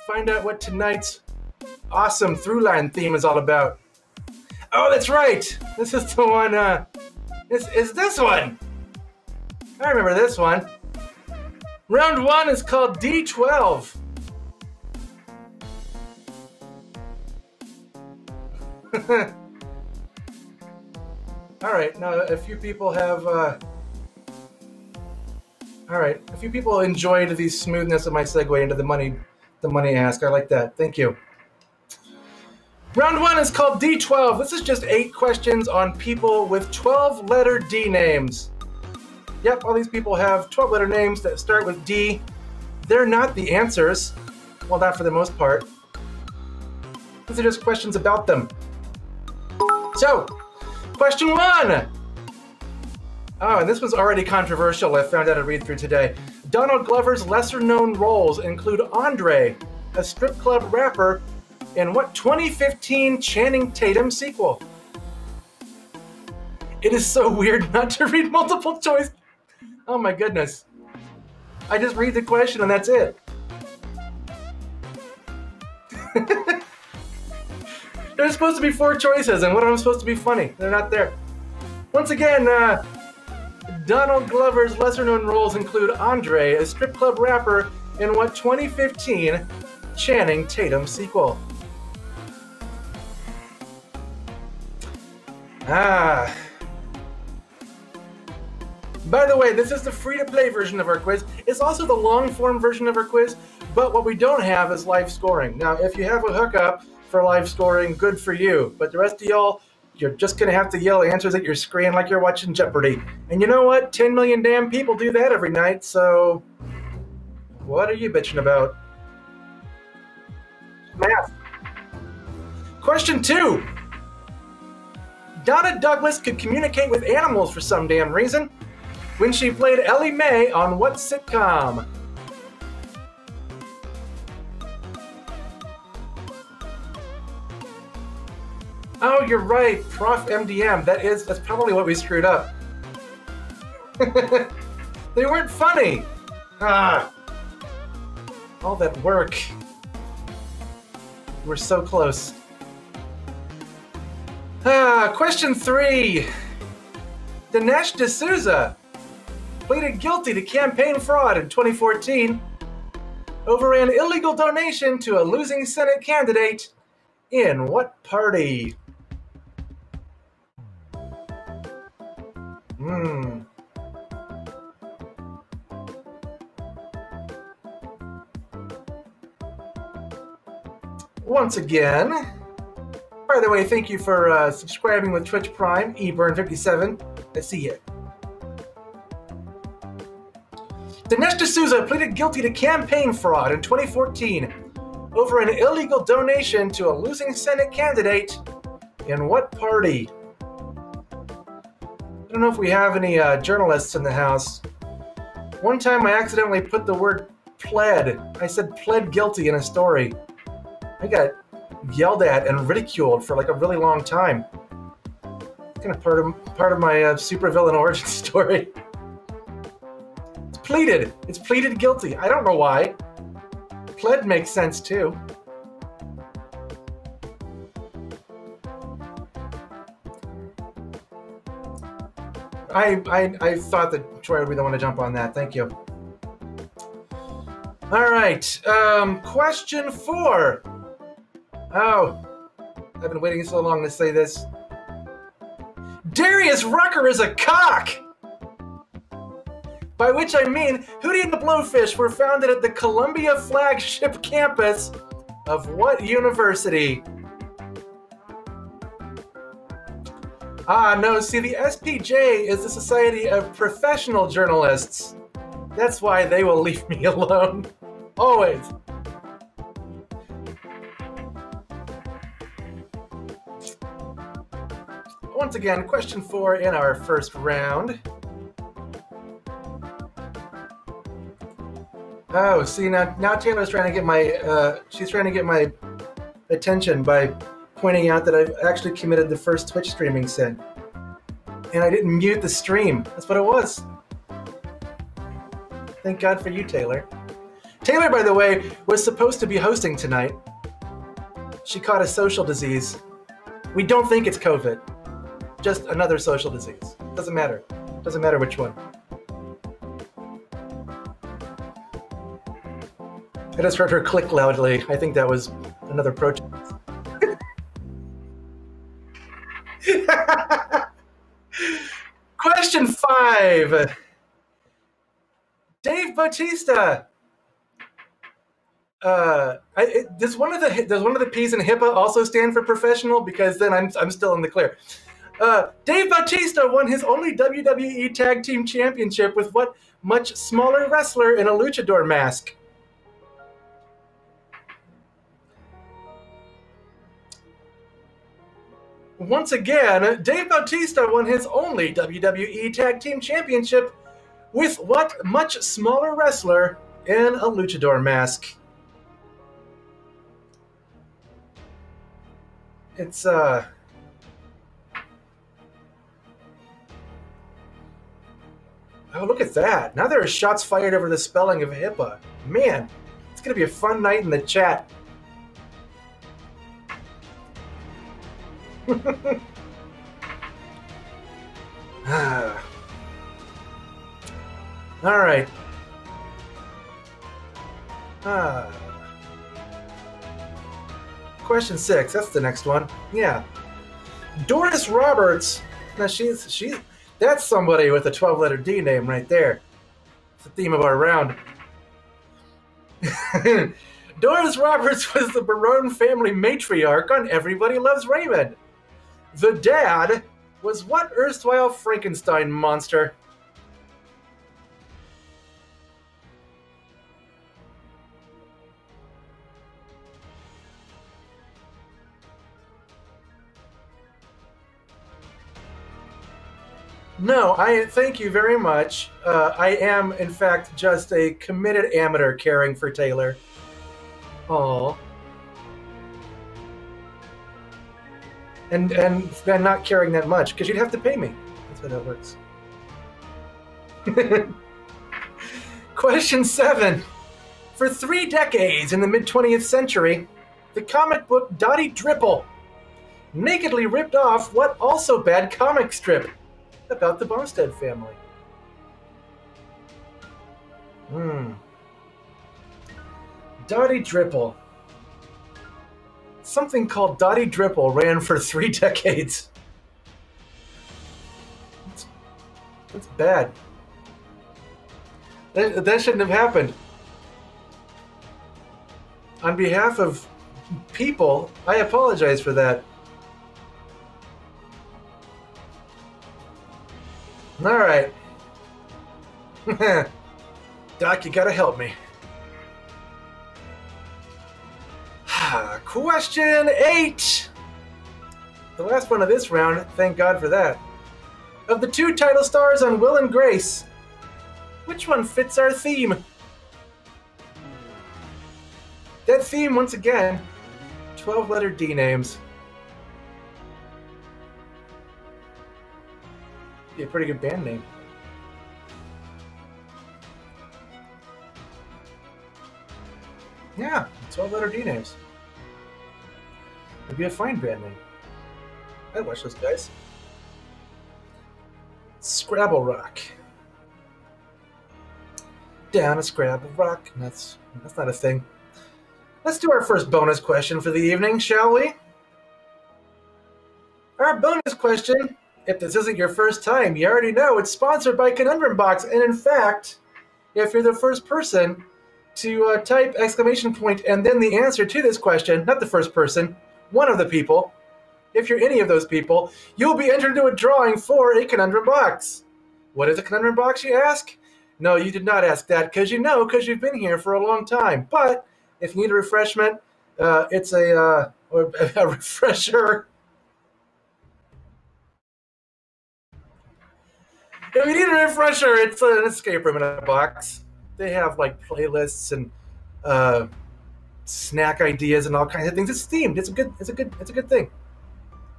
find out what tonight's awesome Throughline theme is all about. Oh, that's right. This is the one, this is this one. I remember this one. Round 1 is called D12. All right, now a few people have, all right, a few people enjoyed the smoothness of my segue into the money ask. I like that. Thank you. Round 1 is called D12. This is just 8 questions on people with 12-letter D names. Yep, all these people have 12-letter names that start with D. They're not the answers. Well, not for the most part. These are just questions about them. So, question 1. Oh, and this was already controversial. I found out a read-through today. Donald Glover's lesser-known roles include Andre, a strip club rapper, in what 2015 Channing Tatum sequel? It is so weird not to read multiple choice. Oh my goodness. I just read the question and that's it. There's supposed to be 4 choices, and what am I supposed to be funny? They're not there. Once again, Donald Glover's lesser-known roles include Andre, a strip club rapper, in what 2015 Channing Tatum sequel? By the way, this is the free-to-play version of our quiz. It's also the long-form version of our quiz, but what we don't have is live scoring. Now, if you have a hookup for live scoring, good for you. But the rest of y'all, you're just going to have to yell answers at your screen like you're watching Jeopardy. And you know what? 10 million damn people do that every night, so what are you bitching about? Math. Question 2. Donna Douglas could communicate with animals for some damn reason when she played Ellie Mae on what sitcom? Oh, you're right, Prof. MDM. That's probably what we screwed up. They weren't funny. Ah, all that work. We're so close. Question 3. Dinesh D'Souza pleaded guilty to campaign fraud in 2014 over an illegal donation to a losing Senate candidate in what party? Once again, by the way, thank you for subscribing with Twitch Prime, eBurn57. I see you. Dinesh D'Souza pleaded guilty to campaign fraud in 2014 over an illegal donation to a losing Senate candidate in what party? I don't know if we have any journalists in the house. One time I accidentally put the word pled. I said pled guilty in a story. I got yelled at and ridiculed for like a really long time. It's kind of part of my supervillain origin story. It's pleaded. It's pleaded guilty. I don't know why. Pled makes sense too. I thought that Troy would be the one to jump on that. Thank you. All right. Question 4. Oh, I've been waiting so long to say this. Darius Rucker is a cock! By which I mean, Hootie and the Blowfish were founded at the Columbia flagship campus of what university? No, see, the SPJ is the Society of Professional Journalists. That's why they will leave me alone. Always. Once again, question 4 in our first round. Oh, see, now Taylor's trying to get my, she's trying to get my attention by pointing out that I've actually committed the first Twitch streaming sin. And I didn't mute the stream. That's what it was. Thank God for you, Taylor. Taylor, by the way, was supposed to be hosting tonight. She caught a social disease. We don't think it's COVID. Just another social disease. Doesn't matter. Doesn't matter which one. I just heard her click loudly. I think that was another protest. Question 5. Dave Bautista. Does one of the P's in HIPAA also stand for professional? Because then I'm still in the clear. Dave Bautista won his only WWE Tag Team Championship with what much smaller wrestler in a luchador mask? Once again, Dave Bautista won his only WWE Tag Team Championship with what much smaller wrestler in a luchador mask? It's, oh, look at that. Now there are shots fired over the spelling of HIPAA. Man, it's going to be a fun night in the chat. All right. Question 6. That's the next one. Yeah. Doris Roberts. Now that's somebody with a 12-letter D name right there. It's the theme of our round. Doris Roberts was the Barone family matriarch on Everybody Loves Raymond. The dad was what erstwhile Frankenstein monster? No, thank you very much. I am, in fact, just a committed amateur caring for Taylor. Aww. And not caring that much, because you'd have to pay me. That's how that works. Question 7. For 3 decades in the mid-20th century, the comic book Dottie Dripple nakedly ripped off what also bad comic strip about the Bumstead family? Dottie Dripple. Something called Dottie Dripple ran for 3 decades. That's bad. That shouldn't have happened. On behalf of people, I apologize for that. All right. Doc, you gotta help me. Question 8. The last one of this round, thank God for that. Of the 2 title stars on Will and Grace, which one fits our theme? That theme, once again, 12-letter D names. Be a pretty good band name. Yeah, 12-letter D names. It'd be a fine band name. I'd watch those guys. Scrabble Rock. Down a Scrabble Rock. That's not a thing. Let's do our first bonus question for the evening, shall we? Our bonus question, if this isn't your first time, you already know it's sponsored by Conundrum Box. And in fact, if you're the first person to type ! And then the answer to this question, not the first person, one of the people, if you're any of those people, you'll be entered into a drawing for a Conundrum Box. What is a Conundrum Box, you ask? No, you did not ask that, because you've been here for a long time. But if you need a refreshment, it's a refresher. If you need a refresher, it's an escape room in a box. They have like playlists and snack ideas and all kinds of things. It's themed. It's a good thing.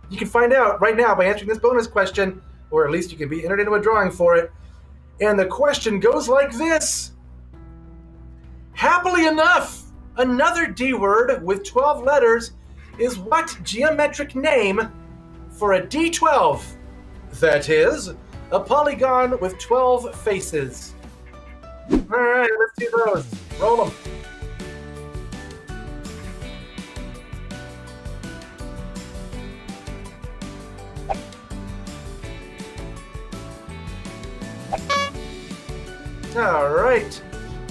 You can find out right now by answering this bonus question, or at least you can be entered into a drawing for it. And the question goes like this: Happily enough, another D word with 12 letters is what geometric name for a D12? That is, a polygon with 12 faces. All right, let's do those. Roll them. All right.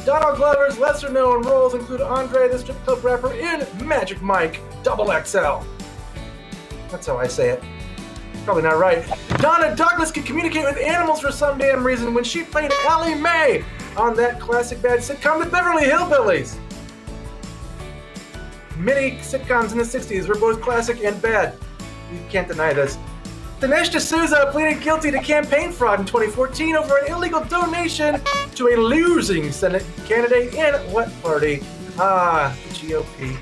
Donald Glover's lesser-known roles include Andre the Strip Club rapper in Magic Mike XXL. That's how I say it. Probably not right. Donna Douglas could communicate with animals for some damn reason when she played Allie Mae on that classic bad sitcom, The Beverly Hillbillies. Many sitcoms in the 60s were both classic and bad. You can't deny this. Dinesh D'Souza pleaded guilty to campaign fraud in 2014 over an illegal donation to a losing Senate candidate in what party? Ah, the GOP.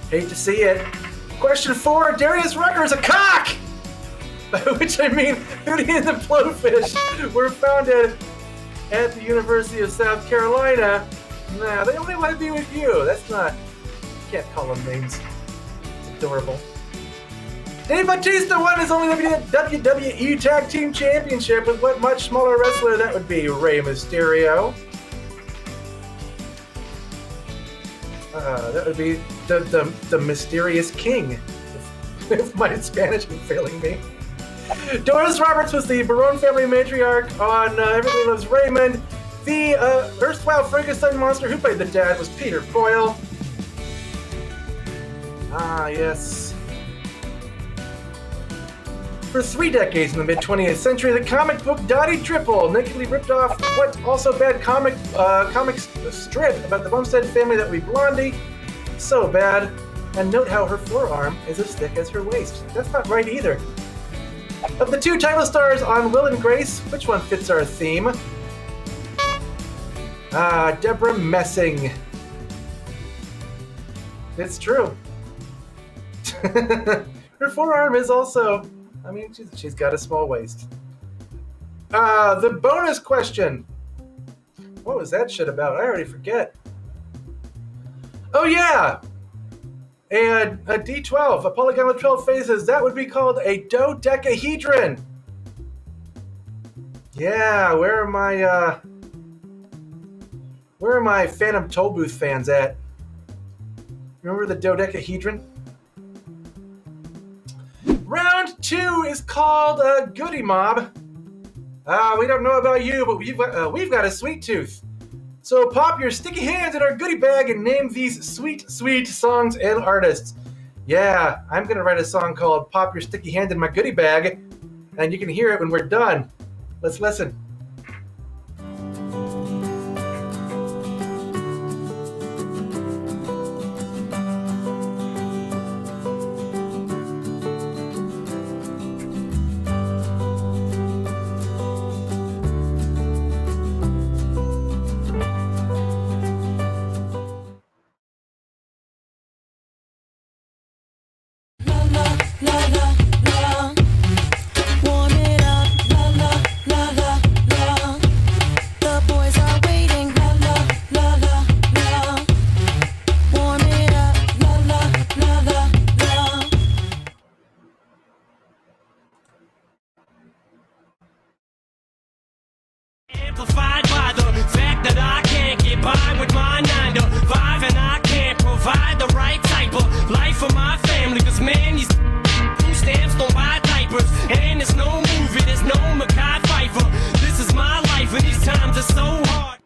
Hate to see it. Question 4, Darius Rucker is a cock! By which I mean Hootie and the Blowfish were founded at the University of South Carolina. Nah, they only want to be with you. That's not... You can't call them names. Adorable. Dave Bautista won his only WWE Tag Team Championship with what much smaller wrestler that would be? Rey Mysterio. That would be the Mysterious King, if my Spanish is failing me. Doris Roberts was the Barone family matriarch on Everybody Loves Raymond. The erstwhile Frankenstein monster who played the dad was Peter Boyle. Ah, yes. For 3 decades in the mid-20th century, the comic book Dottie Triple nakedly ripped off what also bad comic strip about the Bumstead family that would be Blondie. So bad. And note how her forearm is as thick as her waist. That's not right either. Of the 2 title stars on Will and Grace, which one fits our theme? Ah, Deborah Messing. It's true. Her forearm is also, I mean, she's got a small waist. The bonus question. What was that shit about? I already forget. Oh yeah! And a D12, a polygon with 12 faces, that would be called a dodecahedron. Yeah, where are my Phantom Tollbooth fans at? Remember the dodecahedron? Round 2 is called Goody Mob. We don't know about you, but we've got a sweet tooth. So pop your sticky hands in our goodie bag and name these sweet, sweet songs and artists. Yeah, I'm gonna write a song called Pop Your Sticky Hand in My Goodie Bag, and you can hear it when we're done. Let's listen. Amplified by the fact that I can't get by with my 9 to 5 and I can't provide the right type of life for my family. Cause man, these food stamps don't buy diapers. And there's no movie, there's no Mackay Pfeiffer. This is my life and these times are so hard.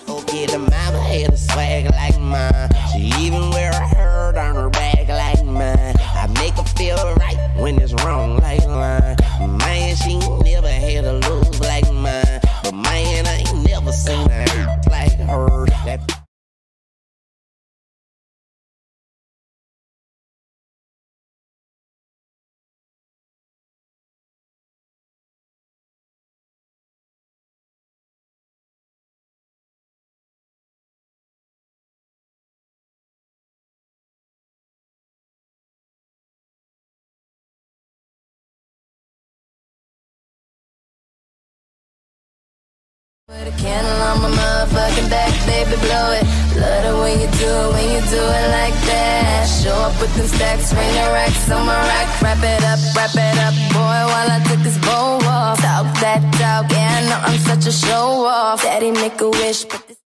Okay, the mama had a swag like mine. She even wear a herd on her back like mine. I make her feel right when it's wrong like mine. Man, she never had a lose like mine. But man, I ain't never seen a hurt like her. That Put a candle on my motherfucking back, baby, blow it. Love it when you do it like that. Show up with them stacks, ring the racks on my rack. Wrap it up, boy, while I took this bow off. Talk that talk, yeah, I know I'm such a show off. Daddy make a wish, but this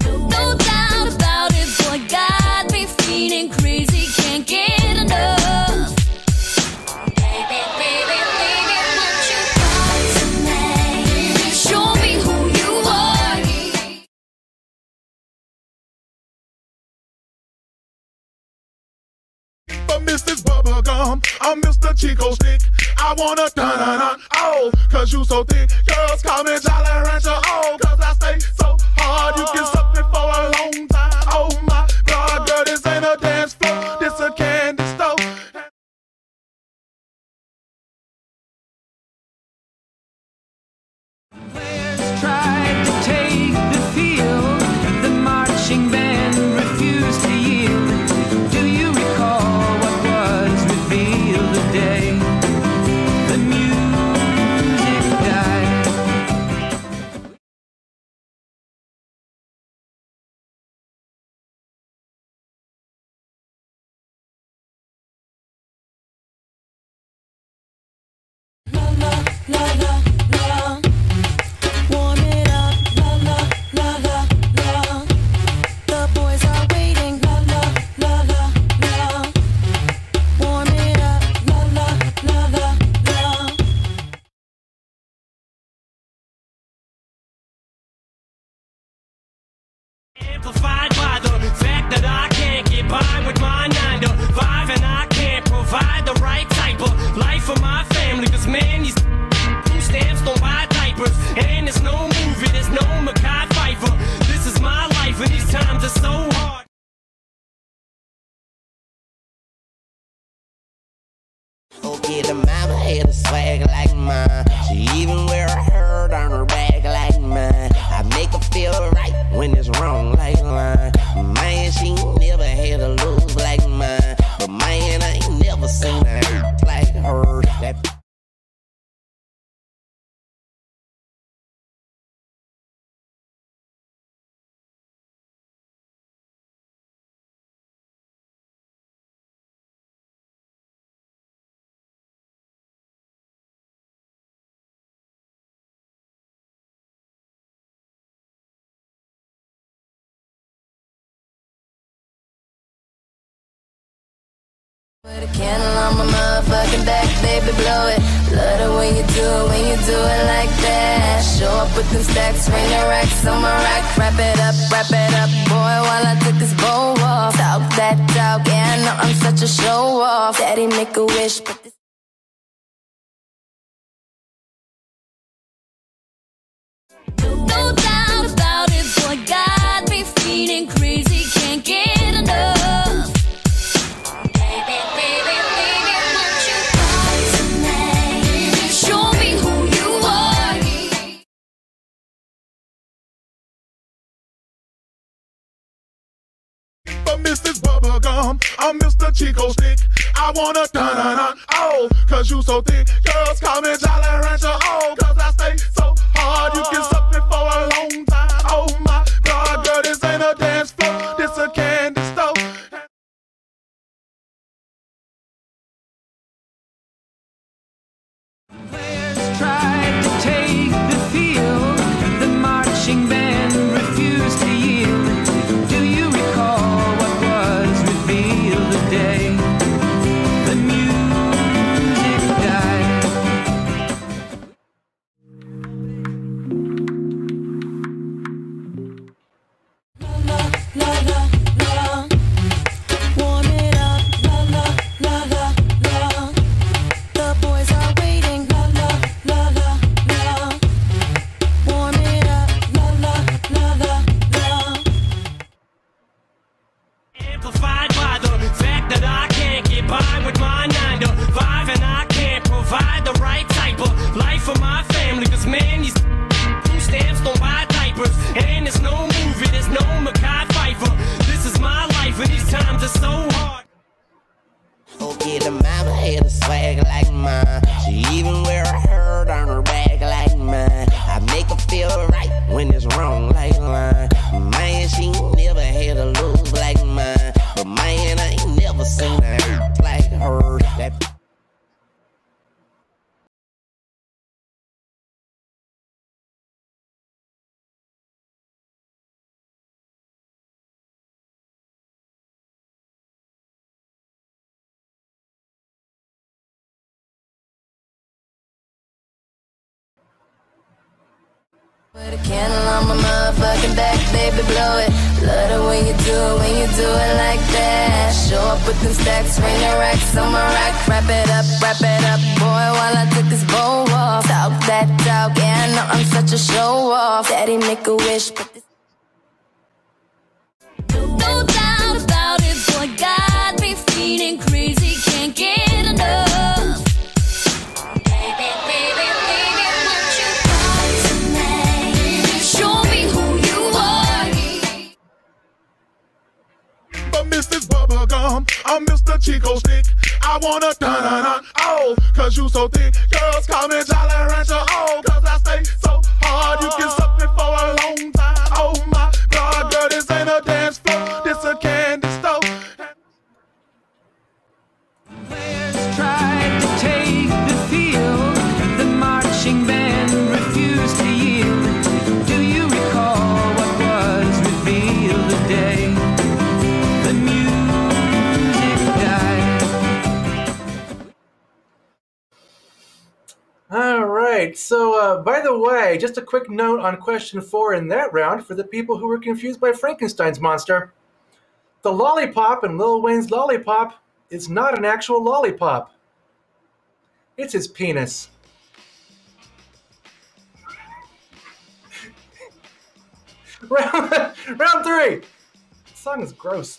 no doubt about it, boy, got me feeling crazy, can't get enough. Baby, won't you come to me? Show me who you are. For Mrs. Bubblegum, I'm Mr. Chico Stick. I wanna dun-dun-dun, oh, cause you so thick. Girls call me Jolly Rancher, oh, cause I stay so hard. You can suck me for a long time. Oh my God, girl, this ain't a dance floor, this a candy store. Players tried to take the field, the marching band refused to yield. Do you recall what was revealed today? The music died. La la la la la. Warm it up, la la la la la. The boys are waiting, la la la la la. Warm it up, la la la la la. Amplified by the fact that I can't get by with my 9 to 5, and I can't provide the right type of life for my family. Cause man, these food stamps don't buy diapers, and there's no movie, there's no Mackay Pfeiffer. This is my life, and these times are so hard. Okay, the mama had a swag like mine. She even wear a herd on her back like mine. I make her feel right when it's wrong like mine. Man, she never had a lose like mine. But man, I ain't never seen a hurt like her. That Put a candle on my motherfucking back, baby, blow it. Love it when you do it like that. Show up with them stacks, ring the racks on my rack. Wrap it up, boy, while I took this bow off. Talk that talk, yeah, I know I'm such a show off. Daddy make a wish, but this no doubt about it, boy, got me feeling crazy, can't get enough. Baby, won't you come to me? Show me who you are. For Mrs. Bubblegum, I'm Mr. Chico Stick. I wanna dun-dun-dun, oh, cause you so thick. Girls call me Jolly Rancher, oh, cause I stay so hard. You can suck me for a long time. Oh my God, girl, this ain't a dance floor, this a candy store. Players tried to take the field, the marching band refused to yield. Do you recall what was revealed today? The music died. La la la la. Warm it up, la la la la la. The boys are waiting, la la la la la. Warm it up, la la la la la. Amplified by the fact that I can't get by with my 9 to 5, and I can't provide the right type of life for my family. Cause man, these food stamps don't buy diapers, and there's no movie, there's no Mackay Pfeiffer. This is my life, and these times are so hard. okay, the mama had a swag like mine. She Put a candle on my motherfucking back, baby, blow it. Love it when you do it like that. Show up with them stacks, ring the racks on my rack. Wrap it up, boy, while I took this bow off. Talk that talk, yeah, I know I'm such a show off. Daddy make a wish, but this no doubt about it, boy, got me feeling crazy, can't get enough. Mrs. Bubblegum, I'm Mr. Chico Stick. I wanna dun-dun-dun, oh, cause you so thick. Girls call me Jolly Rancher, oh, cause I stay so hard. You can suck me for a long time. Oh my God, girl, this ain't a dance floor, this a candy store. Players tried to take the field. The marching band refused to yield. Do you recall what was revealed today? The music died. All right. So, by the way, just a quick note on question 4 in that round for the people who were confused by Frankenstein's monster. The lollipop in Lil Wayne's Lollipop is not an actual lollipop. It's his penis. Round 3. The song is gross.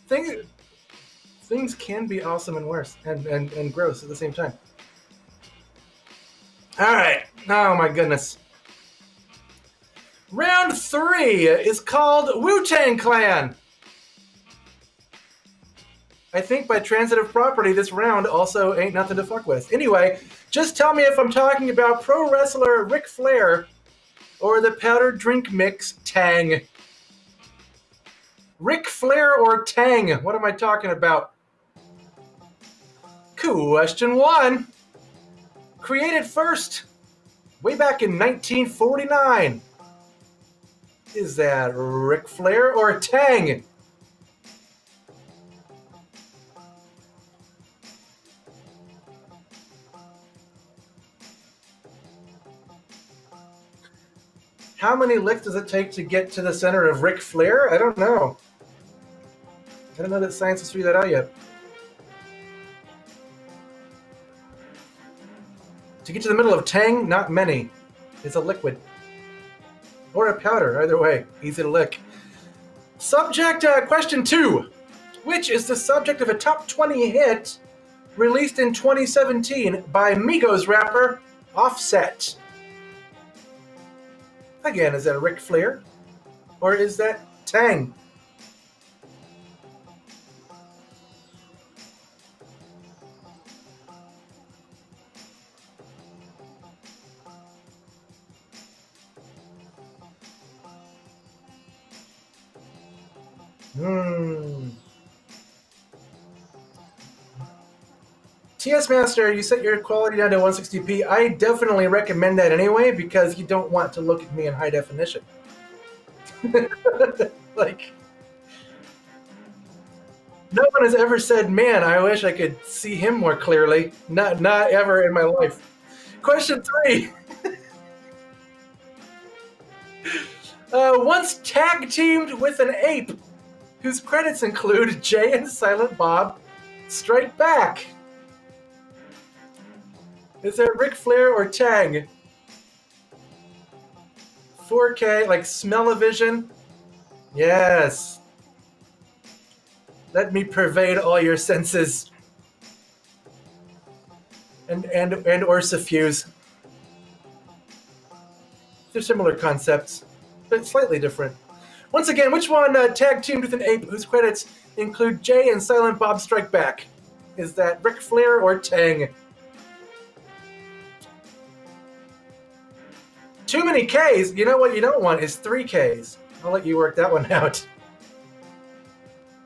Things can be awesome and worse and gross at the same time. All right. Oh my goodness. Round 3 is called Wu-Tang Clan. I think by transitive property, this round also ain't nothing to fuck with. Anyway, just tell me if I'm talking about pro wrestler Ric Flair or the powdered drink mix Tang. Ric Flair or Tang? What am I talking about? Question 1. Created first, way back in 1949. Is that Ric Flair or Tang? How many licks does it take to get to the center of Ric Flair? I don't know. I don't know that science has figured that out yet. To get to the middle of Tang, not many. It's a liquid. Or a powder, either way. Easy to lick. Subject, question 2. Which is the subject of a top 20 hit released in 2017 by Migos rapper Offset? Again, is that Ric Flair? Or is that Tang? TS Master, you set your quality down to 160p. I definitely recommend that anyway because you don't want to look at me in high definition. Like, no one has ever said, man, I wish I could see him more clearly. Not ever in my life. Question 3. Once tag teamed with an ape, whose credits include Jay and Silent Bob Strike Back. Is that Ric Flair or Tang? 4K, like smell-o-vision? Yes. Let me pervade all your senses. And or suffuse. They're similar concepts, but slightly different. Once again, which one tag teamed with an ape whose credits include Jay and Silent Bob Strike Back? Is that Ric Flair or Tang? Too many Ks. You know what you don't want is 3 Ks. I'll let you work that one out.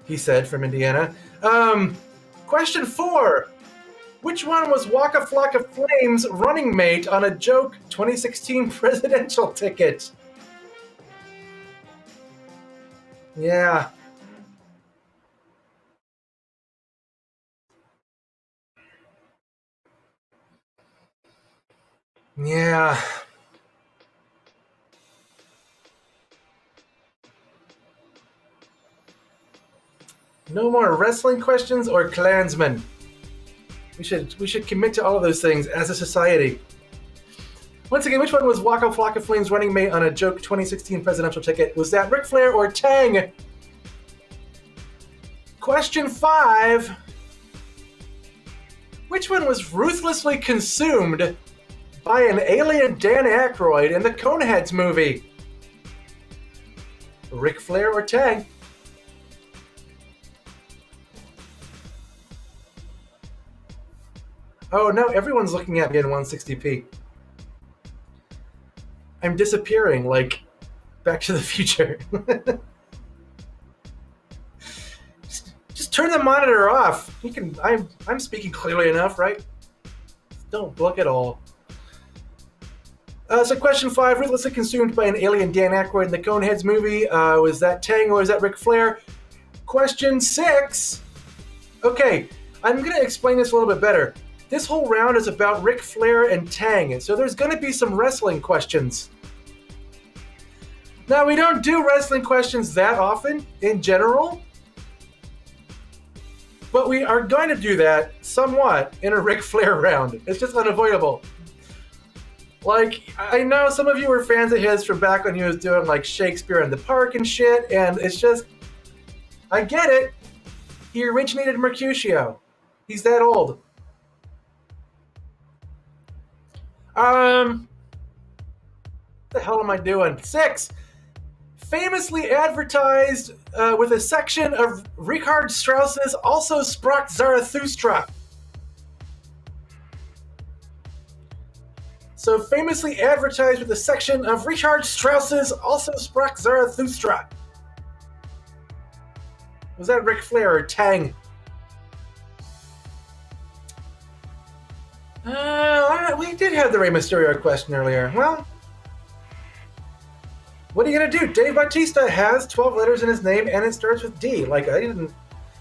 He said from Indiana. Question 4. Which one was Waka Flocka Flame's running mate on a joke 2016 presidential ticket? Yeah. Yeah. No more wrestling questions or Klansmen. We should commit to all of those things as a society. Once again, which one was Waka Flocka Flame's running mate on a joke 2016 presidential ticket? Was that Ric Flair or Tang? Question 5. Which one was ruthlessly consumed by an alien Dan Aykroyd in the Coneheads movie? Ric Flair or Tang? Oh no, everyone's looking at me in 160p. I'm disappearing like Back to the Future. just turn the monitor off. You can. I'm speaking clearly enough, right? Don't look at all. So question 5, ruthlessly consumed by an alien Dan Aykroyd in the Coneheads movie. Was that Tang or was that Ric Flair? Question 6. Okay, I'm going to explain this a little bit better. This whole round is about Ric Flair and Tang, so there's going to be some wrestling questions. Now, we don't do wrestling questions that often, in general, but we are going to do that somewhat in a Ric Flair round. It's just unavoidable. Like, I know some of you were fans of his from back when he was doing, like, Shakespeare in the Park and shit, and it's just, I get it. He originated Mercutio. He's that old. What the hell am I doing? 6. Famously advertised with a section of Richard Strauss's Also Sprach Zarathustra. So famously advertised with a section of Richard Strauss's Also Sprach Zarathustra. Was that Ric Flair or Tang? We did have the Rey Mysterio question earlier. Well, what are you gonna do? Dave Bautista has 12 letters in his name and it starts with D. Like, I didn't...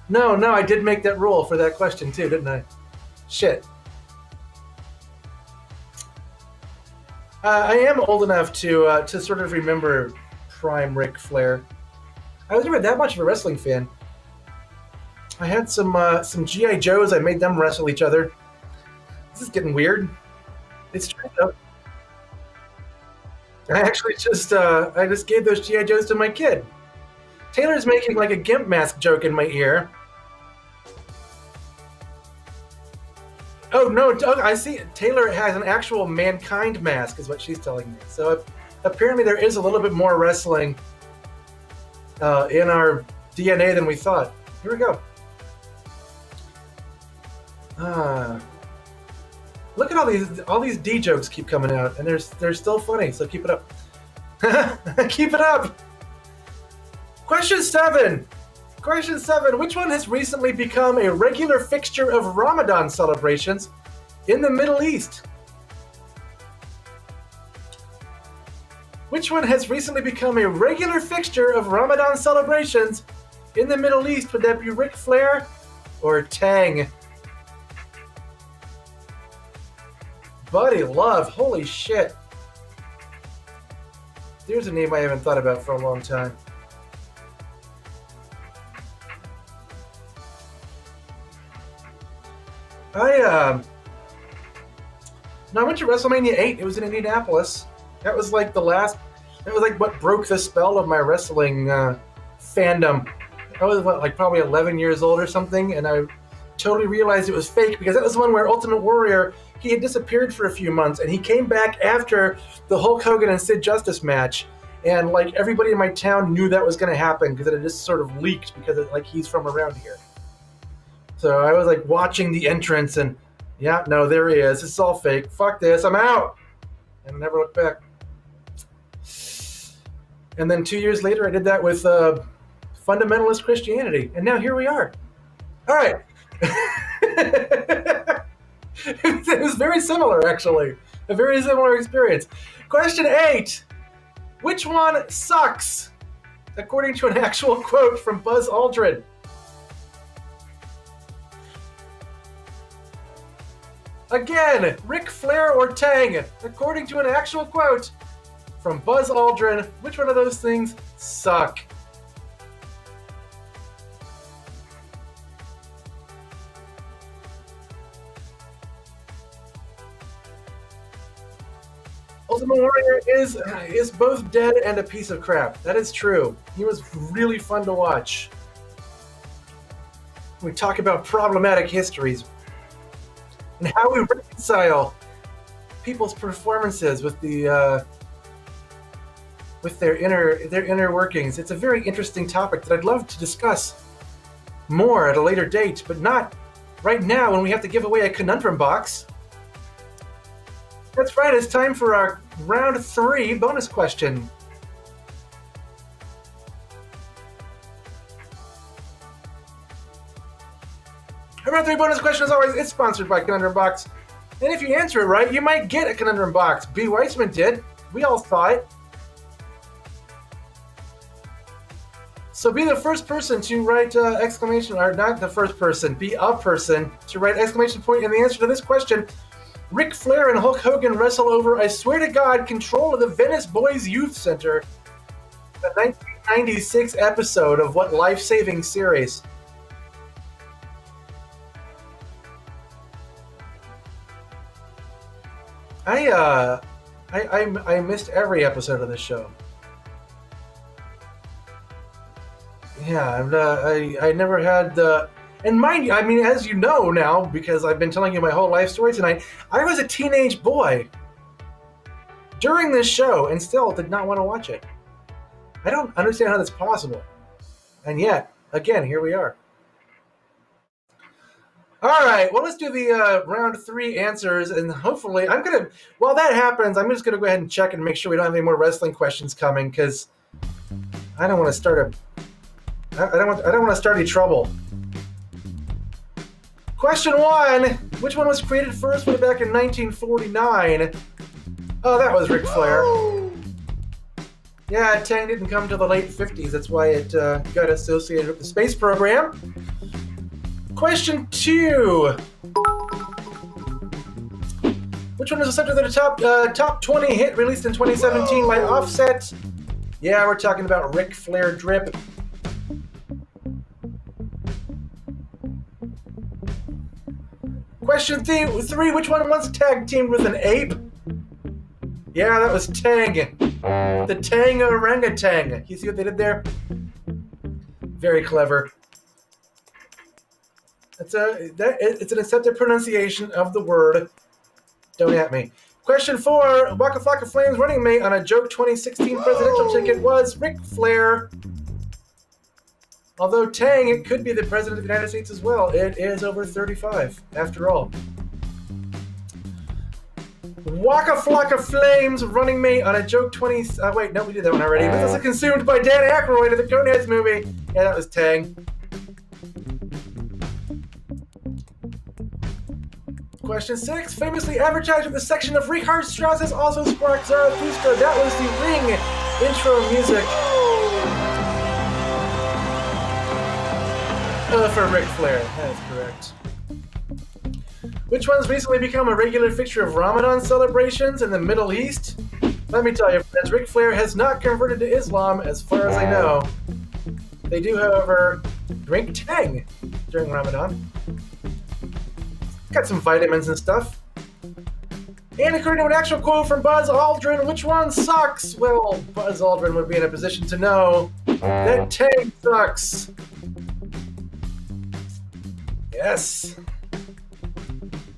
No, I did make that rule for that question too, didn't I? Shit. I am old enough to sort of remember prime Ric Flair. I was never that much of a wrestling fan. I had some G.I. Joes. I made them wrestle each other. This is getting weird. It's true though. I actually I just gave those G.I. Joes to my kid. Taylor's making like a gimp mask joke in my ear. Oh no, I see. Taylor has an actual Mankind mask is what she's telling me. So apparently there is a little bit more wrestling in our DNA than we thought. Here we go. Look at all these D jokes keep coming out, and they're still funny. So keep it up. Keep it up. Question 7. Question 7. Which one has recently become a regular fixture of Ramadan celebrations in the Middle East? Which one has recently become a regular fixture of Ramadan celebrations in the Middle East? Would that be Ric Flair or Tang? Buddy Love, holy shit. There's a name I haven't thought about for a long time. I went to WrestleMania 8. It was in Indianapolis. That was like that was like what broke the spell of my wrestling fandom. I was like probably 11 years old or something, and I totally realized it was fake because that was the one where Ultimate Warrior, he had disappeared for a few months, and he came back after the Hulk Hogan and Sid Justice match, and like everybody in my town knew that was going to happen because it had just sort of leaked because like he's from around here. So I was like watching the entrance, and yeah, no, there he is. It's all fake. Fuck this, I'm out, and never looked back. And then 2 years later, I did that with fundamentalist Christianity, and now here we are. All right. It was very similar, actually. A very similar experience. Question 8. Which one sucks? According to an actual quote from Buzz Aldrin. Again, Ric Flair or Tang? According to an actual quote from Buzz Aldrin, which one of those things suck? Ultimate Warrior is both dead and a piece of crap. That is true. He was really fun to watch. We talk about problematic histories and how we reconcile people's performances with the with their inner workings. It's a very interesting topic that I'd love to discuss more at a later date, but not right now when we have to give away a conundrum box. That's right, it's time for our round 3 bonus question. Our round 3 bonus question, as always, is sponsored by Conundrum Box. And if you answer it right, you might get a Conundrum Box. B. Weissman did. We all saw it. So be the first person to write exclamation, or not the first person, be a person to write exclamation point in the answer to this question. Ric Flair and Hulk Hogan wrestle over, I swear to God, control of the Venice Boys Youth Center. The 1996 episode of what life-saving series? I missed every episode of this show. Yeah, I never had the... And mind you, I mean, as you know now, because I've been telling you my whole life story tonight, I was a teenage boy during this show and still did not want to watch it. I don't understand how that's possible. And yet, again, here we are. All right, well, let's do the round 3 answers, and hopefully, while that happens, I'm just going to go ahead and check and make sure we don't have any more wrestling questions coming, because I don't want to start I don't want to start any trouble. Question 1, which one was created first way back in 1949? Oh, that was Ric Flair. Yeah, Tang didn't come till the late 50s. That's why it got associated with the space program. Question 2. Which one was the subject of the top 20 hit released in 2017 by Offset? Yeah, we're talking about Ric Flair Drip. Question 3, which one once tag teamed with an ape? Yeah, that was Tang. The Tang orangutan. You see what they did there? Very clever. It's an accepted pronunciation of the word. Don't at me. Question 4, Waka Flocka Flame's running mate on a Joke 2016 presidential ticket was Ric Flair. Although Tang, it could be the President of the United States as well. It is over 35, after all. Waka Flocka Flames running mate on a Joke 20... wait, no, we did that one already. This was consumed by Dan Aykroyd in the Coneheads movie. Yeah, that was Tang. Question 6. Famously advertised with a section of Richard Strauss's Also Sprach Zarathustra. That was the Ring intro music. For Ric Flair, that is correct. Which one's recently become a regular fixture of Ramadan celebrations in the Middle East? Let me tell you, friends, Ric Flair has not converted to Islam, as far as I know. They do, however, drink Tang during Ramadan. Got some vitamins and stuff. And according to an actual quote from Buzz Aldrin, which one sucks? Well, Buzz Aldrin would be in a position to know that Tang sucks. Yes.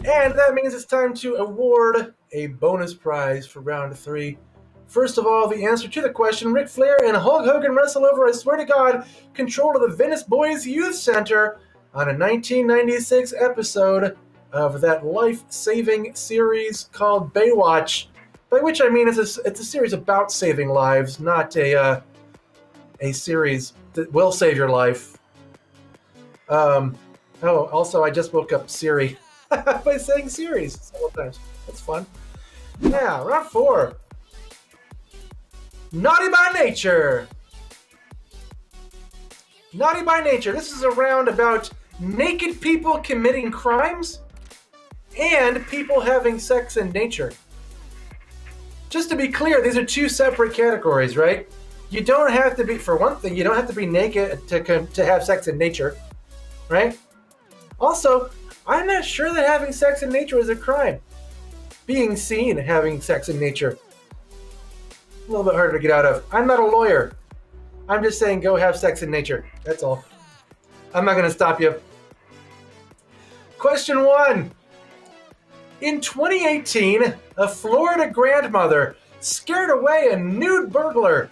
And that means it's time to award a bonus prize for round 3. First of all, the answer to the question, Ric Flair and Hulk Hogan wrestle over, I swear to God, control of the Venice Boys Youth Center on a 1996 episode of that life-saving series called Baywatch. By which I mean it's a series about saving lives, not a series that will save your life. Oh, also, I just woke up Siri by saying series several times. That's fun. Yeah, round 4. Naughty by Nature. Naughty by Nature. This is a round about naked people committing crimes and people having sex in nature. Just to be clear, these are two separate categories, right? You don't have to be, for one thing, you don't have to be naked to have sex in nature, right? Also, I'm not sure that having sex in nature is a crime. Being seen having sex in nature, a little bit harder to get out of. I'm not a lawyer. I'm just saying go have sex in nature. That's all. I'm not going to stop you. Question 1. In 2018, a Florida grandmother scared away a nude burglar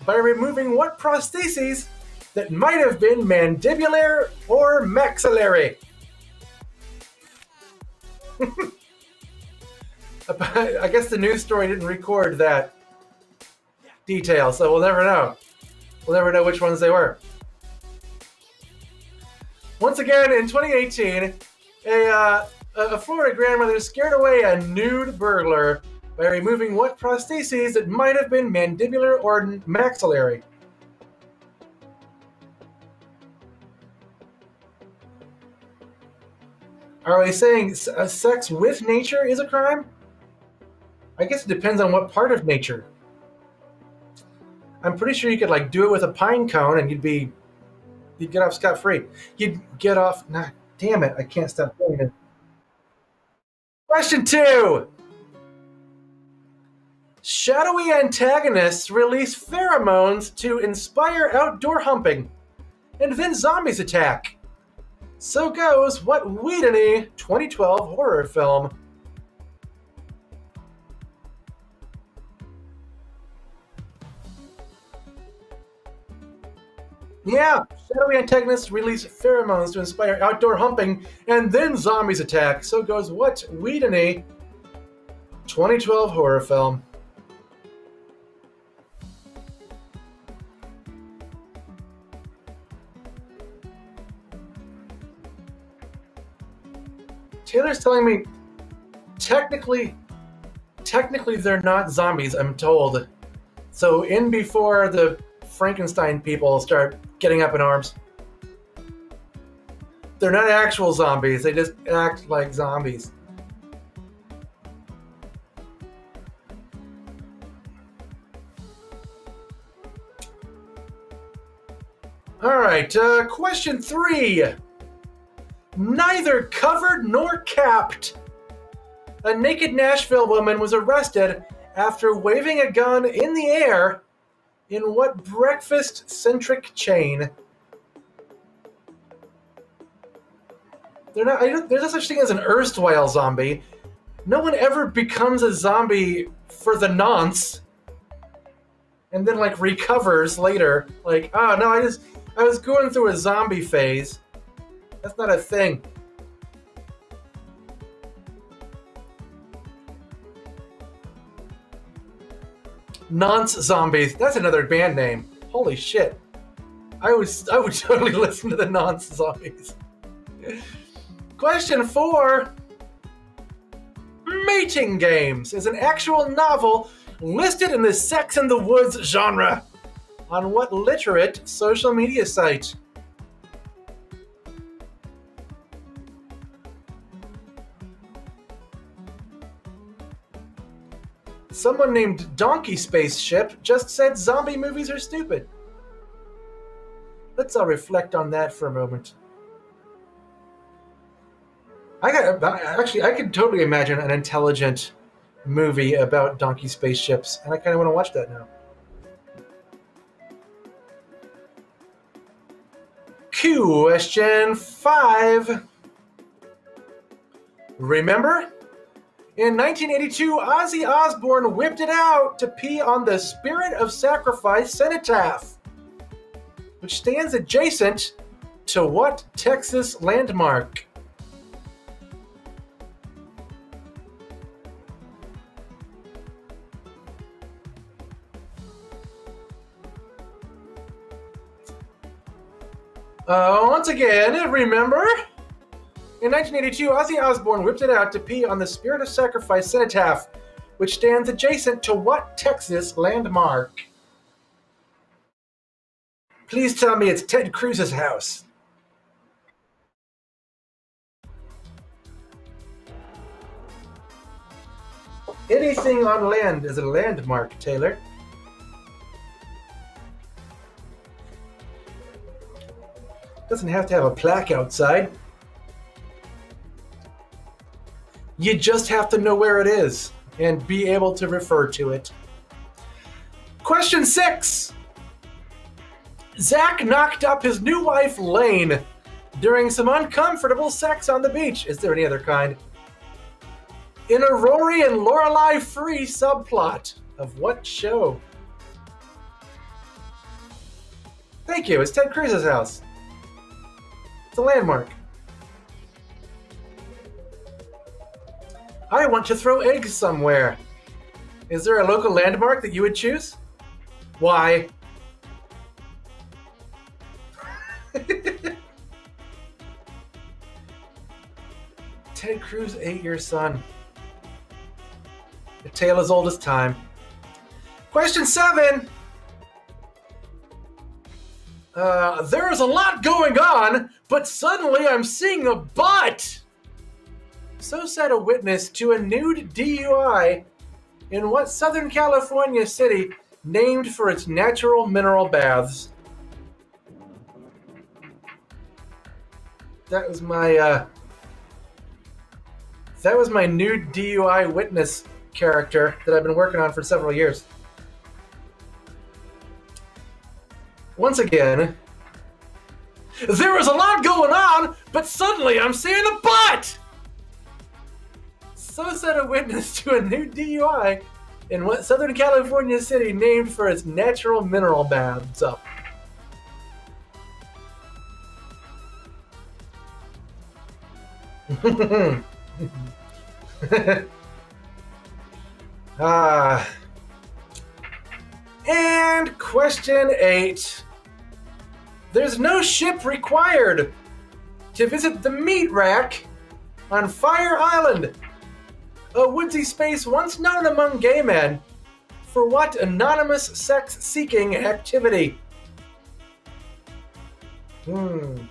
by removing what prostheses that might have been mandibular or maxillary? I guess the news story didn't record that detail, so we'll never know. We'll never know which ones they were. Once again, in 2018, a Florida grandmother scared away a nude burglar by removing what prostheses that might have been mandibular or maxillary. Are we saying sex with nature is a crime? I guess it depends on what part of nature. I'm pretty sure you could like do it with a pine cone and you'd get off scot-free. You'd get off, nah, damn it, I can't stop doing it. Question 2. Shadowy antagonists release pheromones to inspire outdoor humping, and then zombies attack. So goes what Whedon-y 2012 horror film? Yeah, shadowy antagonists release pheromones to inspire outdoor humping, and then zombies attack. So goes what Whedon-y 2012 horror film? Taylor's telling me technically they're not zombies, I'm told. So in before the Frankenstein people start getting up in arms. They're not actual zombies, they just act like zombies. Alright, question 3. Neither covered nor capped. A naked Nashville woman was arrested after waving a gun in the air in what breakfast-centric chain? There's no such thing as an erstwhile zombie. No one ever becomes a zombie for the nonce and then like recovers later. Like, oh no, I was going through a zombie phase. That's not a thing. Nonce Zombies. That's another band name. Holy shit. I would totally listen to the Nonce Zombies. Question 4. Mating Games is an actual novel listed in the Sex and the Woods genre. On what literate social media site? Someone named Donkey Spaceship just said zombie movies are stupid. Let's all reflect on that for a moment. I could totally imagine an intelligent movie about donkey spaceships, and I kind of want to watch that now. Question 5. Remember? In 1982, Ozzy Osbourne whipped it out to pee on the Spirit of Sacrifice cenotaph, which stands adjacent to what Texas landmark? Once again, remember? In 1982, Ozzy Osbourne whipped it out to pee on the Spirit of Sacrifice cenotaph, which stands adjacent to what Texas landmark? Please tell me it's Ted Cruz's house. Anything on land is a landmark, Taylor. Doesn't have to have a plaque outside. You just have to know where it is and be able to refer to it. Question 6. Zach knocked up his new wife, Lane, during some uncomfortable sex on the beach. Is there any other kind? In a Rory and Lorelai free subplot of what show? Thank you. It's Ted Cruz's house. It's a landmark. I want to throw eggs somewhere. Is there a local landmark that you would choose? Why? Ted Cruz ate your son. A tale as old as time. Question 7. There is a lot going on, but suddenly I'm seeing a butt. So said a witness to a nude DUI in what Southern California city named for its natural mineral baths? That was my nude DUI witness character that I've been working on for several years. Once again, there is a lot going on, but suddenly I'm seeing a butt! So said a witness to a new DUI in what Southern California city named for its natural mineral baths up. And question 8. There's no ship required to visit the meat rack on Fire Island, a woodsy space once known among gay men for what anonymous sex-seeking activity? The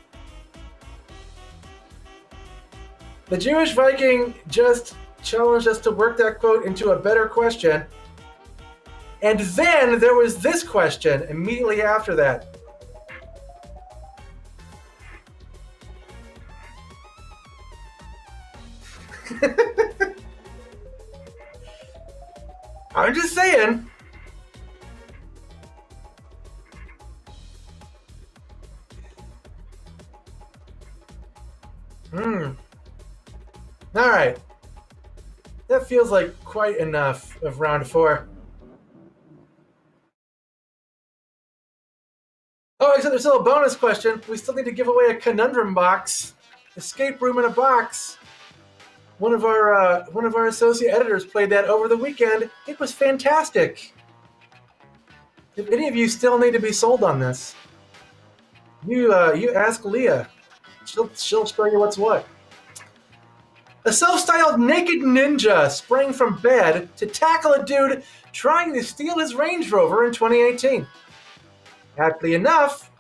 Jewish Viking just challenged us to work that quote into a better question. And then there was this question immediately after that. I'm just saying. All right. That feels like quite enough of round 4. Oh, except there's still a bonus question. We still need to give away a conundrum box. Escape room in a box. One of our associate editors played that over the weekend. It was fantastic. If any of you still need to be sold on this, you ask Leah. She'll show you what's what. A self-styled naked ninja sprang from bed to tackle a dude trying to steal his Range Rover in 2018. Aptly enough,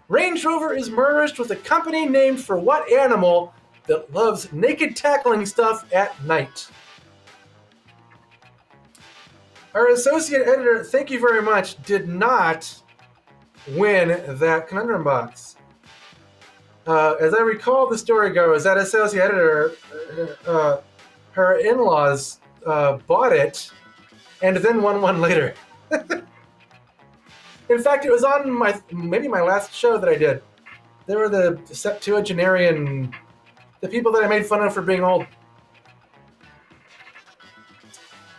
Range Rover is merged with a company named for what animal that loves naked tackling stuff at night? Our associate editor, thank you very much, did not win that conundrum box. As I recall, the story goes, that associate editor, her in-laws bought it and then won one later. In fact, it was on maybe my last show that I did. They were the septuagenarian, the people that I made fun of for being old.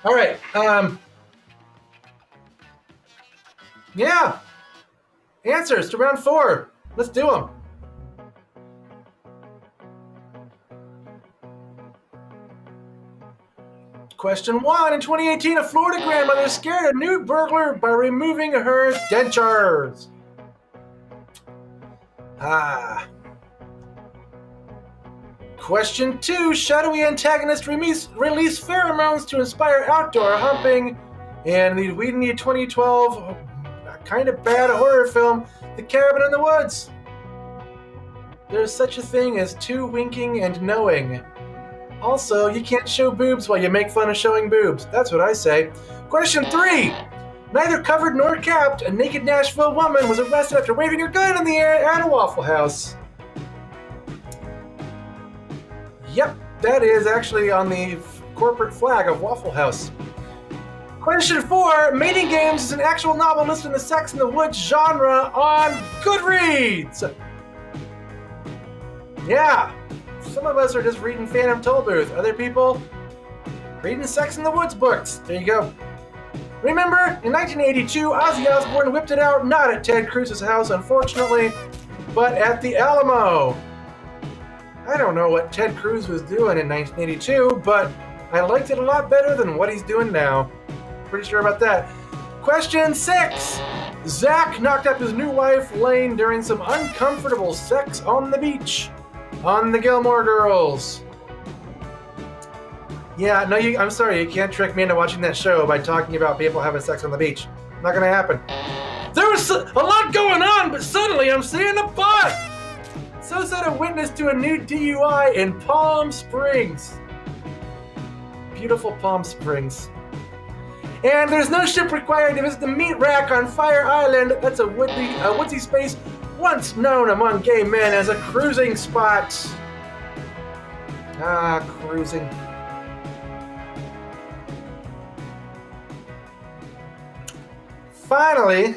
All right. Yeah. Answers to round 4. Let's do them. Question 1. In 2018, a Florida grandmother scared a new burglar by removing her dentures. Question 2. Shadowy antagonist release pheromones to inspire outdoor humping. And we need 2012 kind of bad horror film, The Cabin in the Woods. There's such a thing as two winking and knowing. Also, you can't show boobs while you make fun of showing boobs. That's what I say. Question 3. Neither covered nor capped, a naked Nashville woman was arrested after waving her gun in the air at a Waffle House. Yep, that is actually on the corporate flag of Waffle House. Question 4. Mating Games is an actual novel listed in the Sex in the Woods genre on Goodreads. Yeah, some of us are just reading Phantom Tollbooth. Other people reading Sex in the Woods books. There you go. Remember, in 1982, Ozzy Osbourne whipped it out not at Ted Cruz's house, unfortunately, but at the Alamo. I don't know what Ted Cruz was doing in 1982, but I liked it a lot better than what he's doing now. Pretty sure about that. Question 6. Zach knocked up his new wife, Lane, during some uncomfortable sex on the beach. On the Gilmore Girls. Yeah, no, I'm sorry, you can't trick me into watching that show by talking about people having sex on the beach. Not gonna happen. There was a lot going on, but suddenly I'm seeing a butt! So said a witness to a new DUI in Palm Springs. Beautiful Palm Springs. And there's no ship required to visit the meat rack on Fire Island. That's a woodsy space once known among gay men as a cruising spot. Ah, cruising. Finally,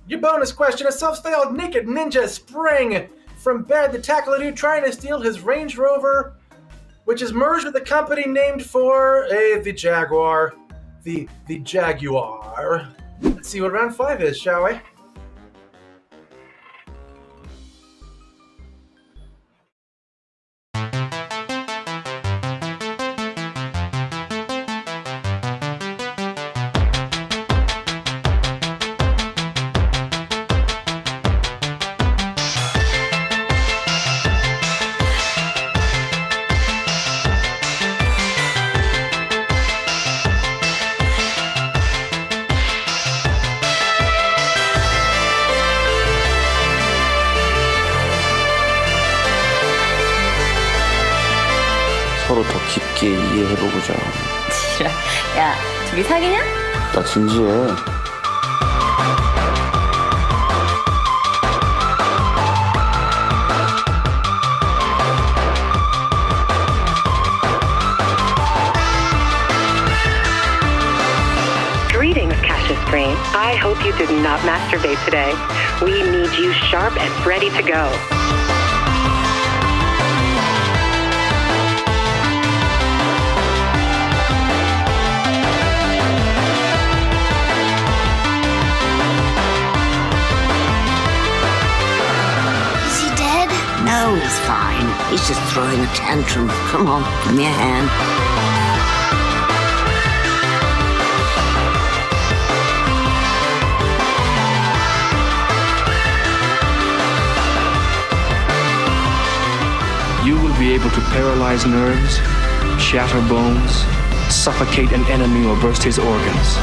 your bonus question: a self-styled naked ninja sprang from bed to tackle a dude trying to steal his Range Rover, which is merged with a company named for the Jaguar. The Jaguar. Let's see what round 5 is, shall we? 서로 더 깊게 이해해보고자. 야, 둘이 사귀냐? 나 진지해. Greetings, Cassius Green. I hope you did not masturbate today. We need you sharp and ready to go. No, he's fine. He's just throwing a tantrum. Come on, give me a hand. You will be able to paralyze nerves, shatter bones, suffocate an enemy, or burst his organs.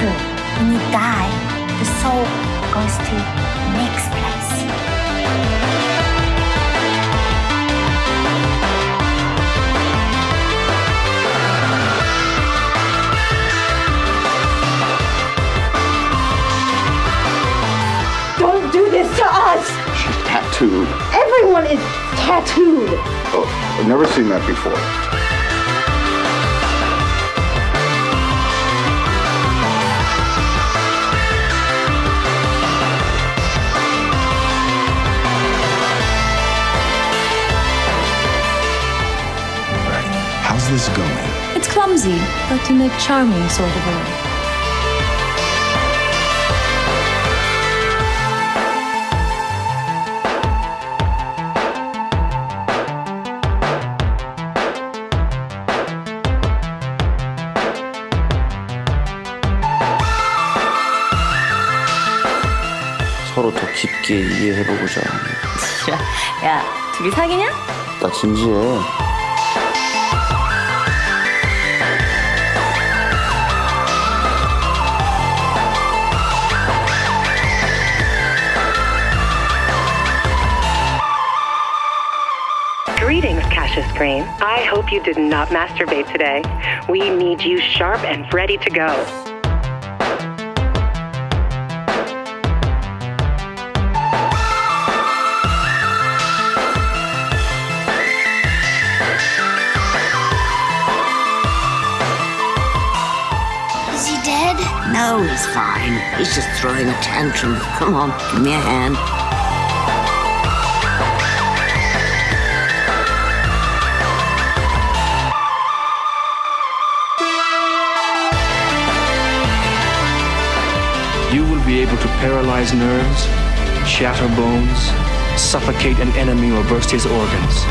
When you die, the soul goes to the next place. Don't do this to us! She's tattooed. Everyone is tattooed. Oh, I've never seen that before. How's this going? It's clumsy, but in a charming sort of way. 서로 더 깊게 이해해보고자. 야, 둘이 사귀냐? 나 진지해. Greetings, Cassius Cream. I hope you did not masturbate today. We need you sharp and ready to go. Is he dead? No, he's fine. He's just throwing a tantrum. Come on, give me a hand. You will be able to paralyze nerves, shatter bones, suffocate an enemy, or burst his organs.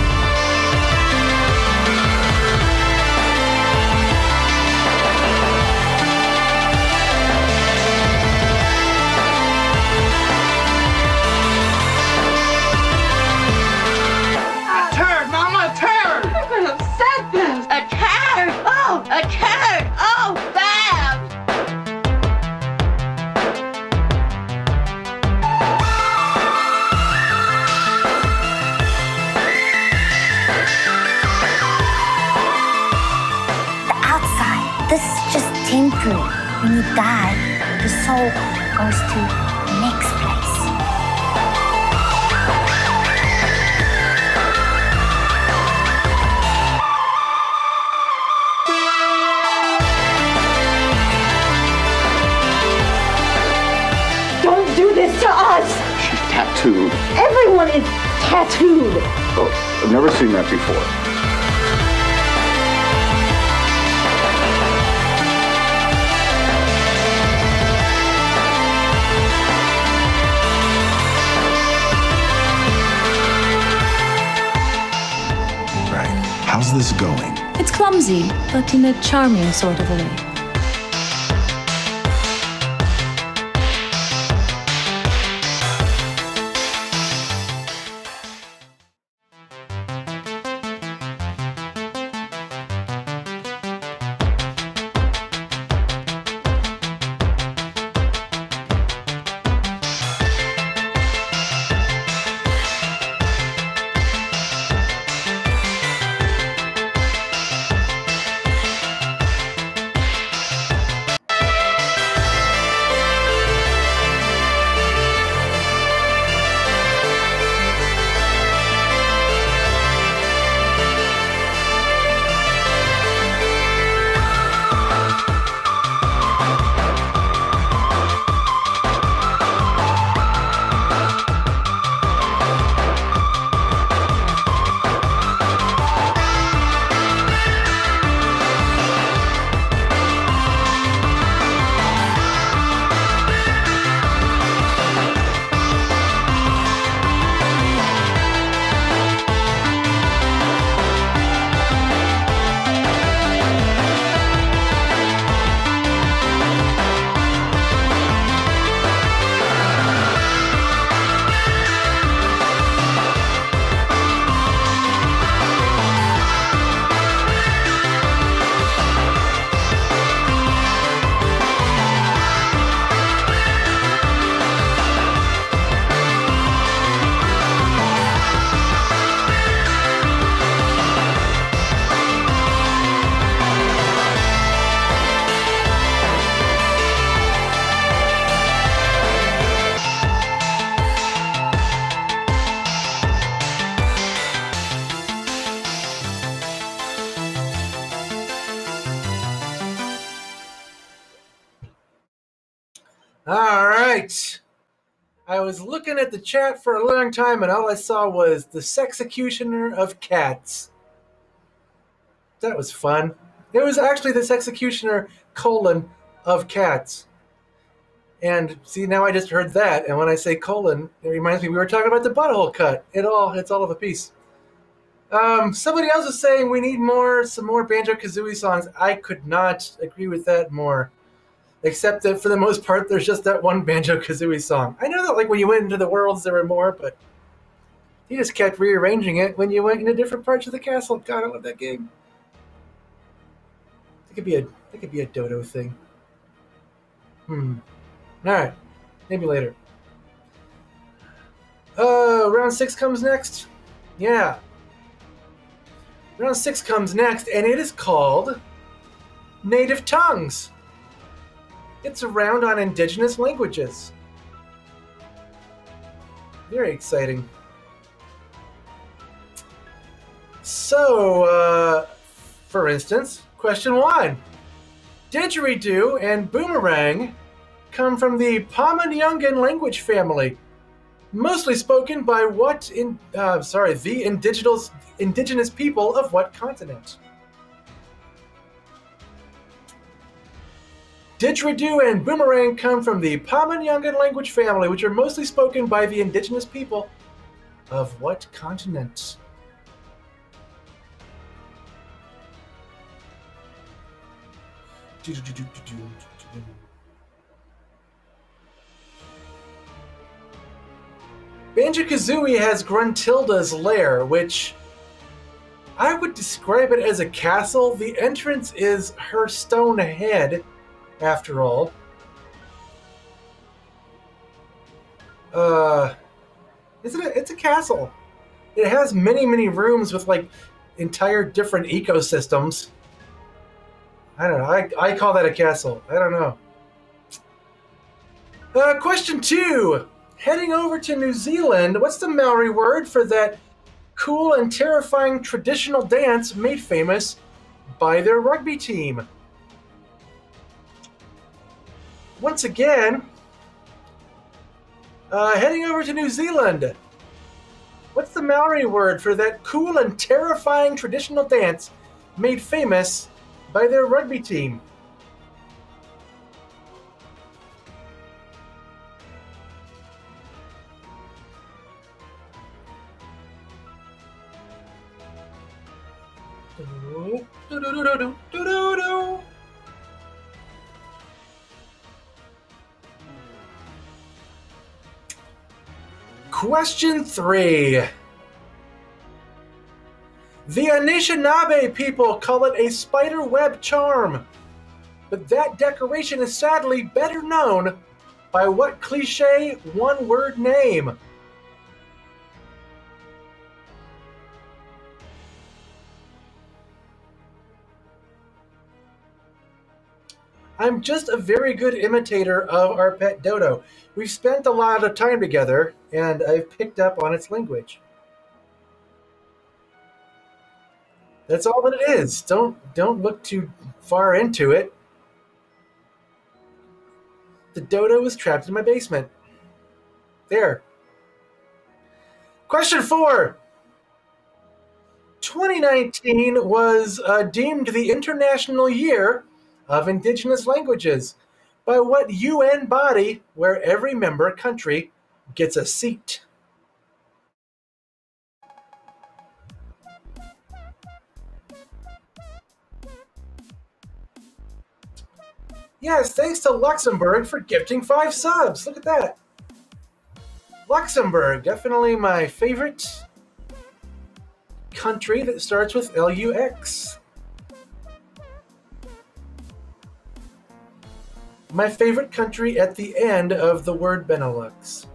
A turd, Mama, a turd! I could have said this! A turd! Oh, a turd! Oh, bad! The outside, this is just temporary. When you die, the soul goes to the next place. Don't do this to us! She's tattooed. Everyone is tattooed! Oh, I've never seen that before. Right. How's this going? It's clumsy, but in a charming sort of a way. All right. I was looking at the chat for a long time, and all I saw was the Sexecutioner of Cats. That was fun. It was actually the Sexecutioner, of Cats. And see, now I just heard that, and when I say colon, it reminds me we were talking about the butthole cut. It's all of a piece. Somebody else was saying we need some more Banjo-Kazooie songs. I could not agree with that more. Except that for the most part, there's just that one Banjo-Kazooie song. I know that like when you went into the worlds, there were more, but he just kept rearranging it when you went into different parts of the castle. God, I love that game. It could be a dodo thing. Alright. Maybe later. Round 6 comes next? Yeah. Round 6 comes next, and it is called Native Tongues. It's a round on indigenous languages. Very exciting. So, for instance, question 1. Didgeridoo and boomerang come from the Pama-Nyungan language family, mostly spoken by the indigenous people of what continent? Didgeridoo and boomerang come from the Pama-Nyungan language family, which are mostly spoken by the indigenous people of what continent? Banjo-Kazooie has Gruntilda's lair, which I would describe it as a castle. The entrance is her stone head, after all. It's a castle. It has many, many rooms with like entire different ecosystems. I don't know. I call that a castle. I don't know. Question 2. Heading over to New Zealand, what's the Maori word for that cool and terrifying traditional dance made famous by their rugby team? Once again, heading over to New Zealand, what's the Maori word for that cool and terrifying traditional dance made famous by their rugby team? Question 3. The Anishinaabe people call it a spider web charm, but that decoration is sadly better known by what cliche one-word name? I'm just a very good imitator of our pet dodo. We've spent a lot of time together, and I've picked up on its language. That's all that it is. Don't look too far into it. The dodo was trapped in my basement. There. Question 4. 2019 was deemed the International Year of Indigenous Languages by what UN body where every member country gets a seat? Yes, thanks to Luxembourg for gifting 5 subs. Look at that. Luxembourg, definitely my favorite country that starts with LUX. My favorite country at the end of the word Benelux.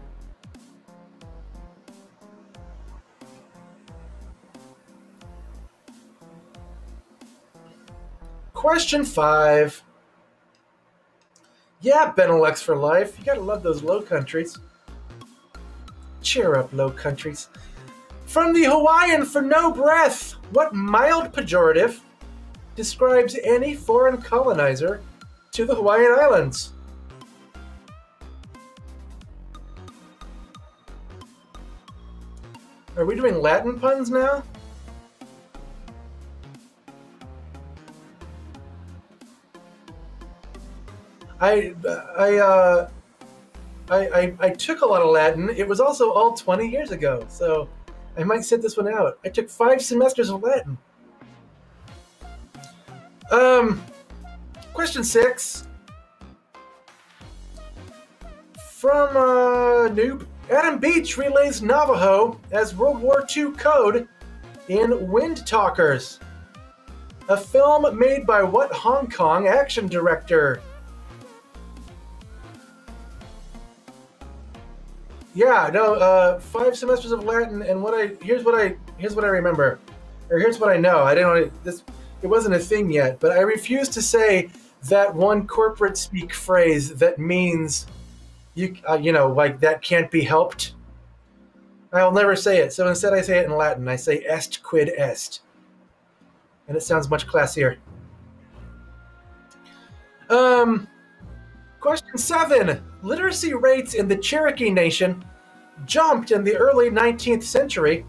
Question 5. Yeah, Benelux for life. You gotta love those low countries. Cheer up, low countries. From the Hawaiian for no breath, what mild pejorative describes any foreign colonizer to the Hawaiian Islands? Are we doing Latin puns now? I took a lot of Latin. It was also all 20 years ago, so I might sit this one out. I took 5 semesters of Latin. Question 6. From Noob, Adam Beach relays Navajo as World War II code in Wind Talkers. A film made by what Hong Kong action director? Yeah, no, 5 semesters of Latin, and here's what I remember, or here's what I know. I didn't know it wasn't a thing yet, but I refuse to say that one corporate speak phrase that means you know, like that can't be helped. I'll never say it, so instead I say it in Latin. I say est quid est, and it sounds much classier. Question 7. Literacy rates in the Cherokee Nation jumped in the early 19th century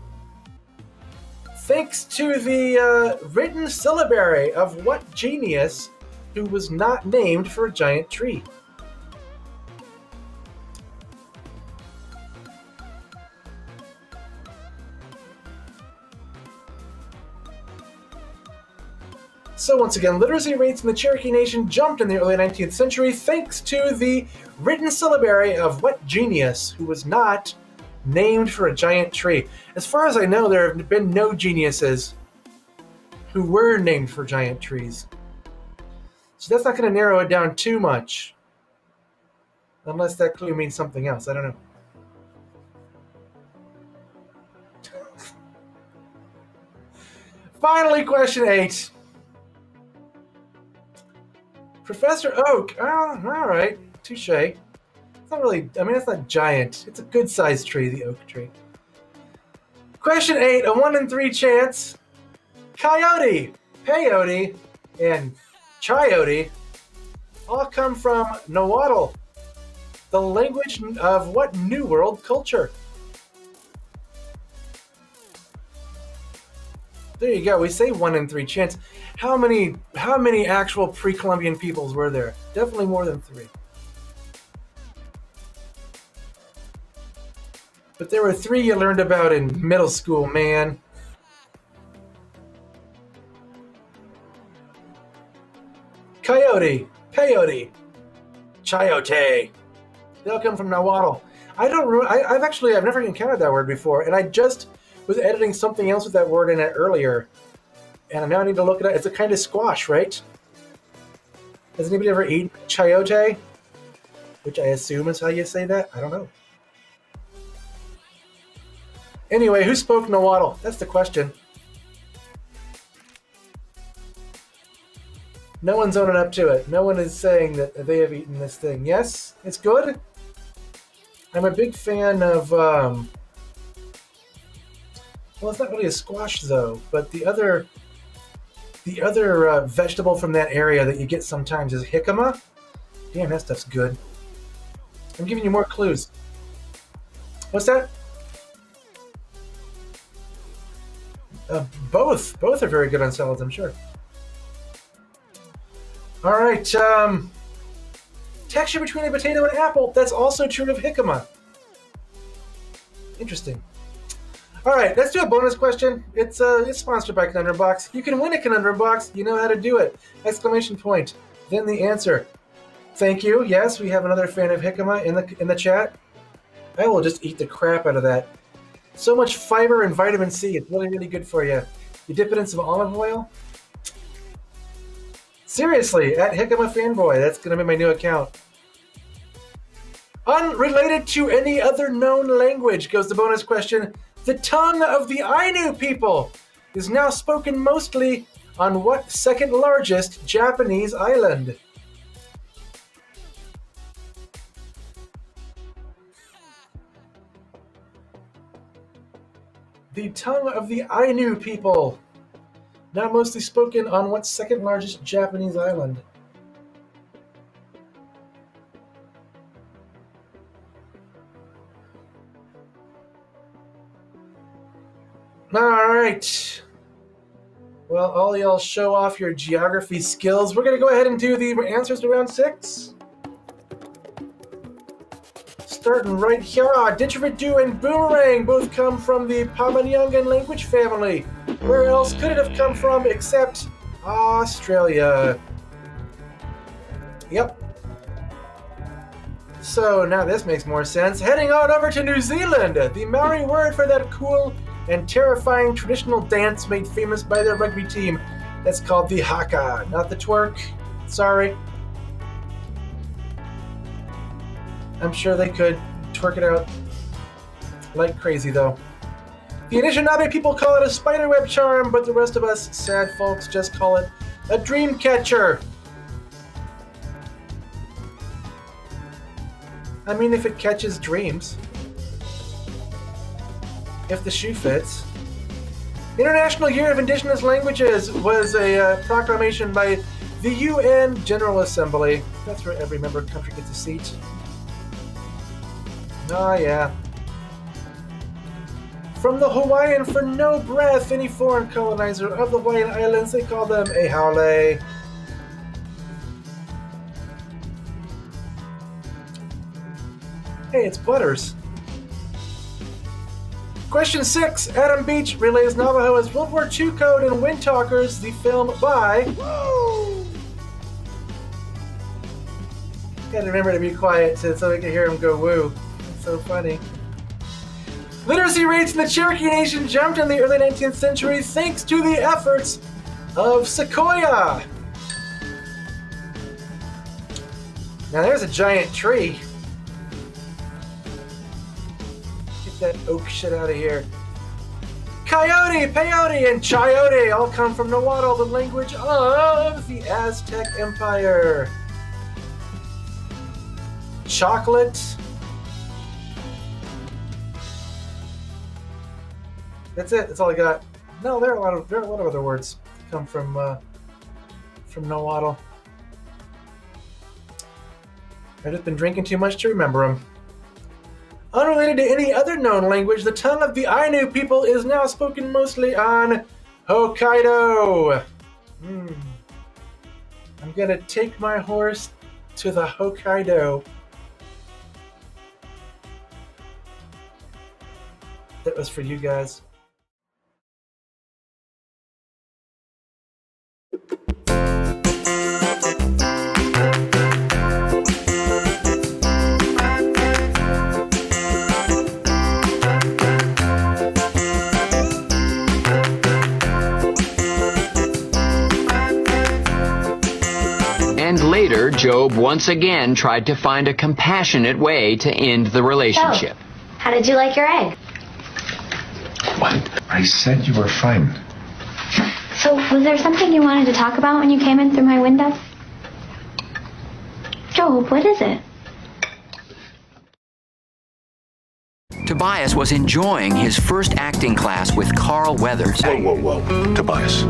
thanks to the written syllabary of what genius who was not named for a giant tree? So once again, literacy rates in the Cherokee Nation jumped in the early 19th century thanks to the written syllabary of what genius who was not named for a giant tree. As far as I know, there have been no geniuses who were named for giant trees. So that's not going to narrow it down too much. Unless that clue means something else. I don't know. Finally, question 8. Professor Oak. Oh, all right. Touche. It's not really, I mean, it's not giant. It's a good-sized tree, the oak tree. Question 8, a 1 in 3 chance. Coyote, peyote, and chayote all come from Nahuatl, the language of what New World culture? There you go. We say 1 in 3 chance. How many actual pre-Columbian peoples were there? Definitely more than 3. But there were 3 you learned about in middle school, man. Coyote, peyote, chayote. They all come from Nahuatl. I've never encountered that word before, and I just was editing something else with that word in it earlier. And now I need to look it up. It's a kind of squash, right? Has anybody ever eaten chayote? Which I assume is how you say that. I don't know. Anyway, who spoke Nahuatl? That's the question. No one's owning up to it. No one is saying that they have eaten this thing. Yes, it's good. I'm a big fan of, well, it's not really a squash though, but the other vegetable from that area that you get sometimes is jicama. Damn, that stuff's good. I'm giving you more clues. What's that? Both are very good on salads, I'm sure. All right, texture between a potato and apple. That's also true of jicama. Interesting. All right, let's do a bonus question. It's sponsored by Conundrum Box. You can win a Conundrum Box. You know how to do it. Exclamation point. Then the answer. Thank you. Yes, we have another fan of jicama in the chat. I will just eat the crap out of that. So much fiber and vitamin C. It's really, really good for you. You dip it in some olive oil. Seriously, at Jicama Fanboy. That's going to be my new account. Unrelated to any other known language goes the bonus question. The tongue of the Ainu people is now spoken mostly on what second largest Japanese island? The tongue of the Ainu people, now mostly spoken on what second largest Japanese island? All right. Well, all y'all show off your geography skills. We're going to go ahead and do the answers to round 6. Starting right here, didgeridoo and boomerang both come from the Pamanyangan language family. Where else could it have come from except Australia? Yep. So now this makes more sense. Heading on over to New Zealand, the Maori word for that cool and terrifying traditional dance made famous by their rugby team. That's called the haka, not the twerk. Sorry. I'm sure they could twerk it out like crazy, though. The Anishinaabe people call it a spiderweb charm, but the rest of us sad folks just call it a dream catcher. I mean, if it catches dreams. If the shoe fits. International Year of Indigenous Languages was a proclamation by the UN General Assembly. That's where every member country gets a seat. Oh, yeah. From the Hawaiian for no breath, any foreign colonizer of the Hawaiian Islands, they call them a haole. Hey, it's Butters. Question 6. Adam Beach relays Navajo as World War II code in Wind Talkers, the film by... Woo! Gotta remember to be quiet so we can hear him go woo. It's so funny. Literacy rates in the Cherokee Nation jumped in the early 19th century thanks to the efforts of Sequoia. Now there's a giant tree. Get that oak shit out of here. Coyote, peyote, and chayote all come from Nahuatl, the language of the Aztec Empire. Chocolate. That's it. That's all I got. No, there are a lot of other words that come from Nahuatl. I've just been drinking too much to remember them. Unrelated to any other known language, the tongue of the Ainu people is now spoken mostly on Hokkaido. I'm gonna take my horse to the Hokkaido. That was for you guys. And later, Job once again tried to find a compassionate way to end the relationship. So, how did you like your egg? What? I said you were fine. So, was there something you wanted to talk about when you came in through my window? Job, what is it? Tobias was enjoying his first acting class with Carl Weathers. Whoa. Tobias,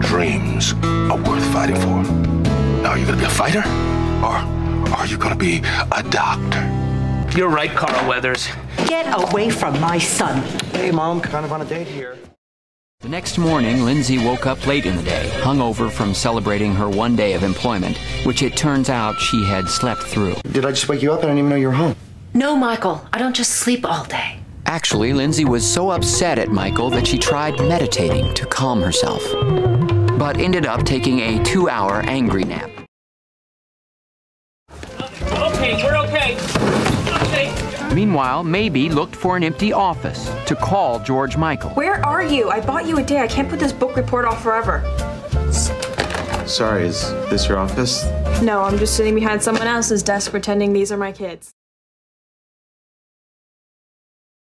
dreams are worth fighting for. Now, are you going to be a fighter? Or are you going to be a doctor? You're right, Carl Weathers. Get away from my son. Hey, Mom, kind of on a date here. The next morning, Lindsay woke up late in the day, hungover from celebrating her one day of employment, which it turns out she had slept through. Did I just wake you up? I didn't even know you were home. No, Michael, I don't just sleep all day. Actually, Lindsay was so upset at Michael that she tried meditating to calm herself, but ended up taking a 2-hour angry nap. Okay, we're okay. Meanwhile, Maybe looked for an empty office to call George Michael. Where are you? I bought you a day. I can't put this book report off forever. Sorry, is this your office? No, I'm just sitting behind someone else's desk pretending these are my kids.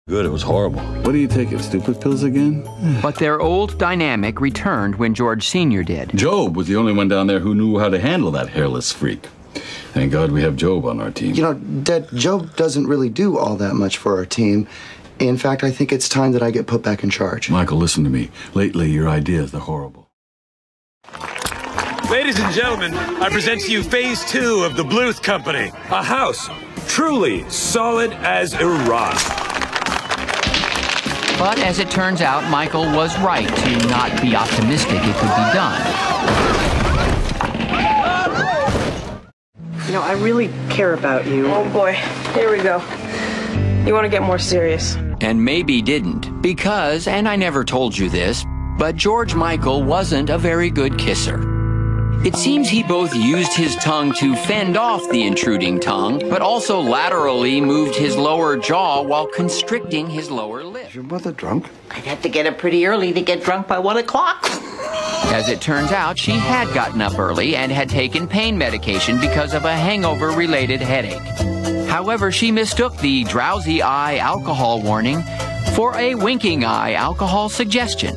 Good, it was horrible. What do you take, stupid pills again? But their old dynamic returned when George Sr. did. Job was the only one down there who knew how to handle that hairless freak. Thank God we have Job on our team. You know, Dad, Job doesn't really do all that much for our team. In fact, I think it's time that I get put back in charge. Michael, listen to me. Lately, your ideas are horrible. Ladies and gentlemen, I present to you Phase 2 of the Bluth Company. A house truly solid as a rock. But as it turns out, Michael was right to not be optimistic it could be done. You know, I really care about you. Oh boy, here we go. You want to get more serious. And Maybe didn't, because, and I never told you this, but George Michael wasn't a very good kisser. It seems he both used his tongue to fend off the intruding tongue, but also laterally moved his lower jaw while constricting his lower lip. Is your mother drunk? I'd have to get up pretty early to get drunk by 1 o'clock. As it turns out, she had gotten up early and had taken pain medication because of a hangover-related headache. However, she mistook the drowsy eye alcohol warning for a winking eye alcohol suggestion.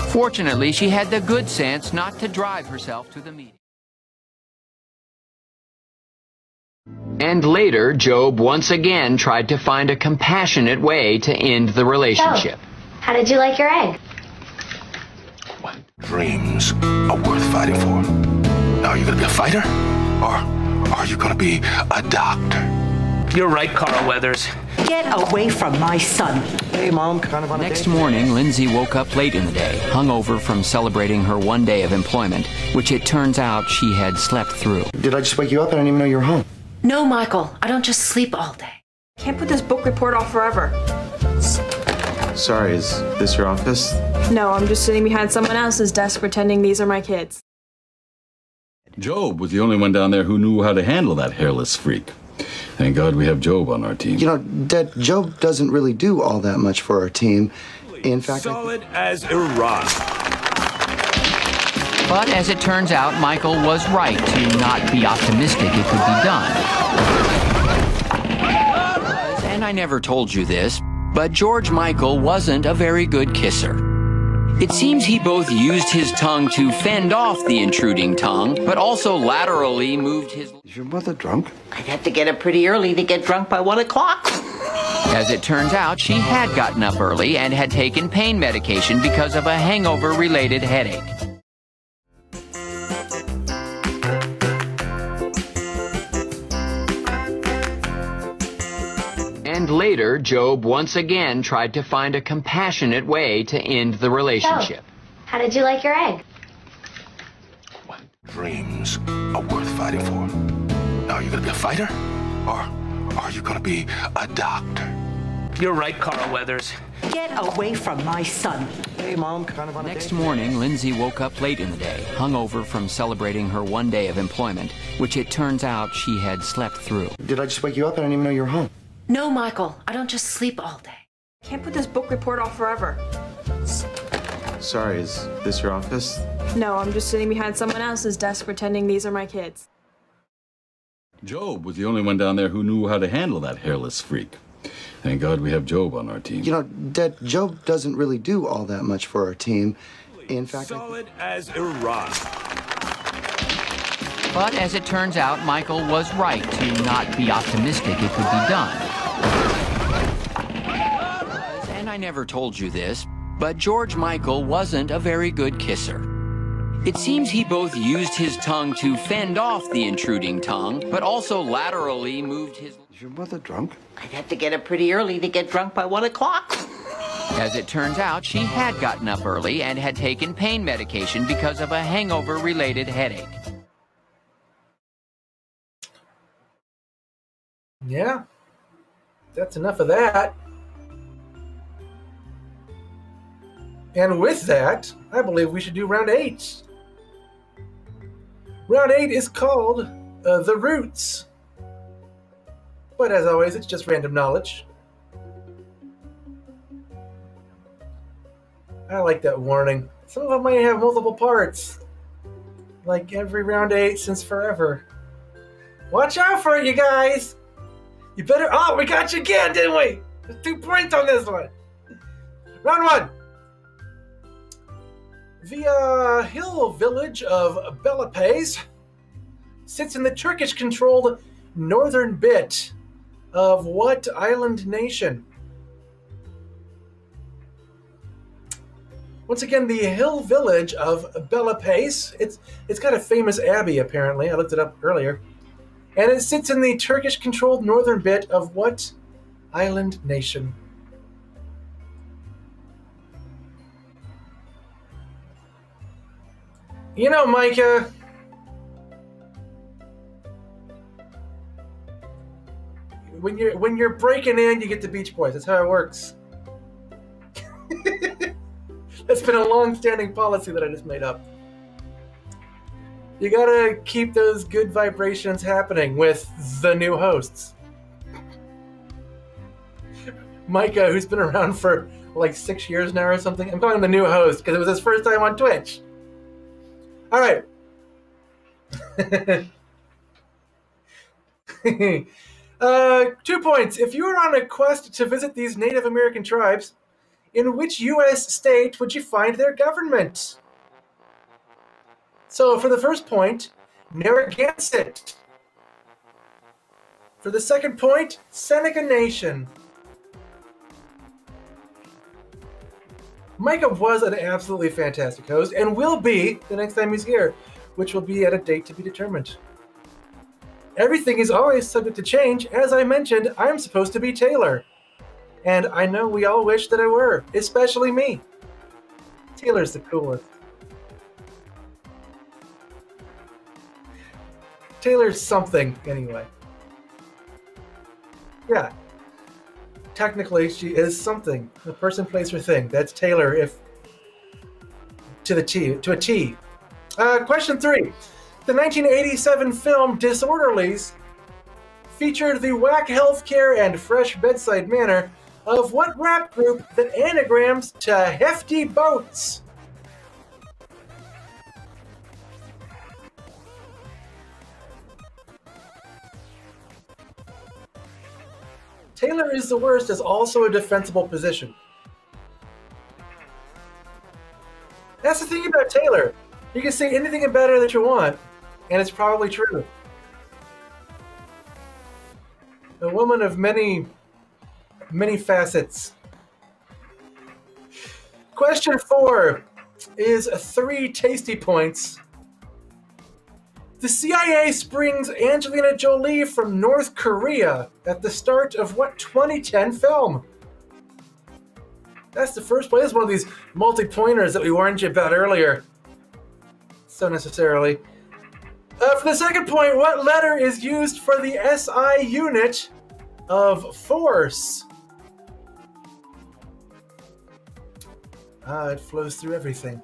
Fortunately, she had the good sense not to drive herself to the meeting. And later, Job once again tried to find a compassionate way to end the relationship. So, how did you like your egg? Dreams are worth fighting for. Now, are you gonna be a fighter? Or are you gonna be a doctor? You're right, Carl Weathers. Get away from my son. Hey, Mom, kind of on a Next date. morning, Lindsay woke up late in the day, hungover from celebrating her 1 day of employment, which it turns out she had slept through. Did I just wake you up? I didn't even know you were home. No, Michael, I don't just sleep all day. Can't put this book report off forever. Sorry, is this your office? No, I'm just sitting behind someone else's desk pretending these are my kids. Job was the only one down there who knew how to handle that hairless freak. Thank God we have Job on our team. You know, Dad, Job doesn't really do all that much for our team. In fact, solid as a rock. But as it turns out, Michael was right to not be optimistic it could be done. And I never told you this, but George Michael wasn't a very good kisser. It seems he both used his tongue to fend off the intruding tongue, but also laterally moved his... Is your mother drunk? I'd have to get up pretty early to get drunk by 1 o'clock. As it turns out, she had gotten up early and had taken pain medication because of a hangover-related headache. And later, Job once again tried to find a compassionate way to end the relationship. So, how did you like your egg? Dreams are worth fighting for. Now, are you gonna be a fighter? Or are you gonna be a doctor? You're right, Carl Weathers. Get away from my son. Hey, Mom, kind of on a Next date. morning, Lindsay woke up late in the day, hungover from celebrating her 1 day of employment, which it turns out she had slept through. Did I just wake you up? I didn't even know you were home. No, Michael, I don't just sleep all day. Can't put this book report off forever. Sorry, is this your office? No, I'm just sitting behind someone else's desk pretending these are my kids. Job was the only one down there who knew how to handle that hairless freak. Thank God we have Job on our team. You know, Dad, Job doesn't really do all that much for our team. In fact, solid as a rock. But as it turns out, Michael was right to not be optimistic it could be done. And I never told you this, but George Michael wasn't a very good kisser. It seems he both used his tongue to fend off the intruding tongue, but also laterally moved his... Is your mother drunk? I'd have to get up pretty early to get drunk by 1 o'clock. As it turns out, she had gotten up early and had taken pain medication because of a hangover-related headache. Yeah, that's enough of that. And with that, I believe we should do round 8. Round 8 is called The Roots. But as always, it's just random knowledge. I like that warning. Some of them might have multiple parts. Like every round 8 since forever. Watch out for it, you guys! You better... Oh, we got you again, didn't we? There's 2 points on this one. Round 1. The hill village of Belapes sits in the Turkish-controlled northern bit of what island nation? Once again, the hill village of Belapes. It's got a famous abbey, apparently. I looked it up earlier. And it sits in the Turkish-controlled northern bit of what island nation? You know, Micah, when you're breaking in, you get the Beach Boys. That's how it works. That's been a long-standing policy that I just made up. You gotta keep those good vibrations happening with the new hosts. Micah, who's been around for like 6 years now or something. I'm calling him the new host because it was his first time on Twitch. All right. 2 points. If you were on a quest to visit these Native American tribes, in which U.S. state would you find their government? So for the first point, Narragansett. For the second point, Seneca Nation. Micah was an absolutely fantastic host and will be the next time he's here, which will be at a date to be determined. Everything is always subject to change. As I mentioned, I'm supposed to be Taylor. And I know we all wish that I were, especially me. Taylor's the coolest. Taylor's something, anyway. Yeah. Technically, she is something. A person, place, or thing. That's Taylor, if to a T. Question 3. The 1987 film Disorderlies featured the whack healthcare and fresh bedside manner of what rap group that anagrams to Hefty Boats? Taylor is the worst is also a defensible position. That's the thing about Taylor. You can say anything about her that you want, and it's probably true. A woman of many facets. Question 4 is 3 tasty points. The CIA springs Angelina Jolie from North Korea at the start of what 2010 film? That's the first point. This is one of these multi-pointers that we warned you about earlier. So necessarily. For the second point, what letter is used for the SI unit of force? It flows through everything.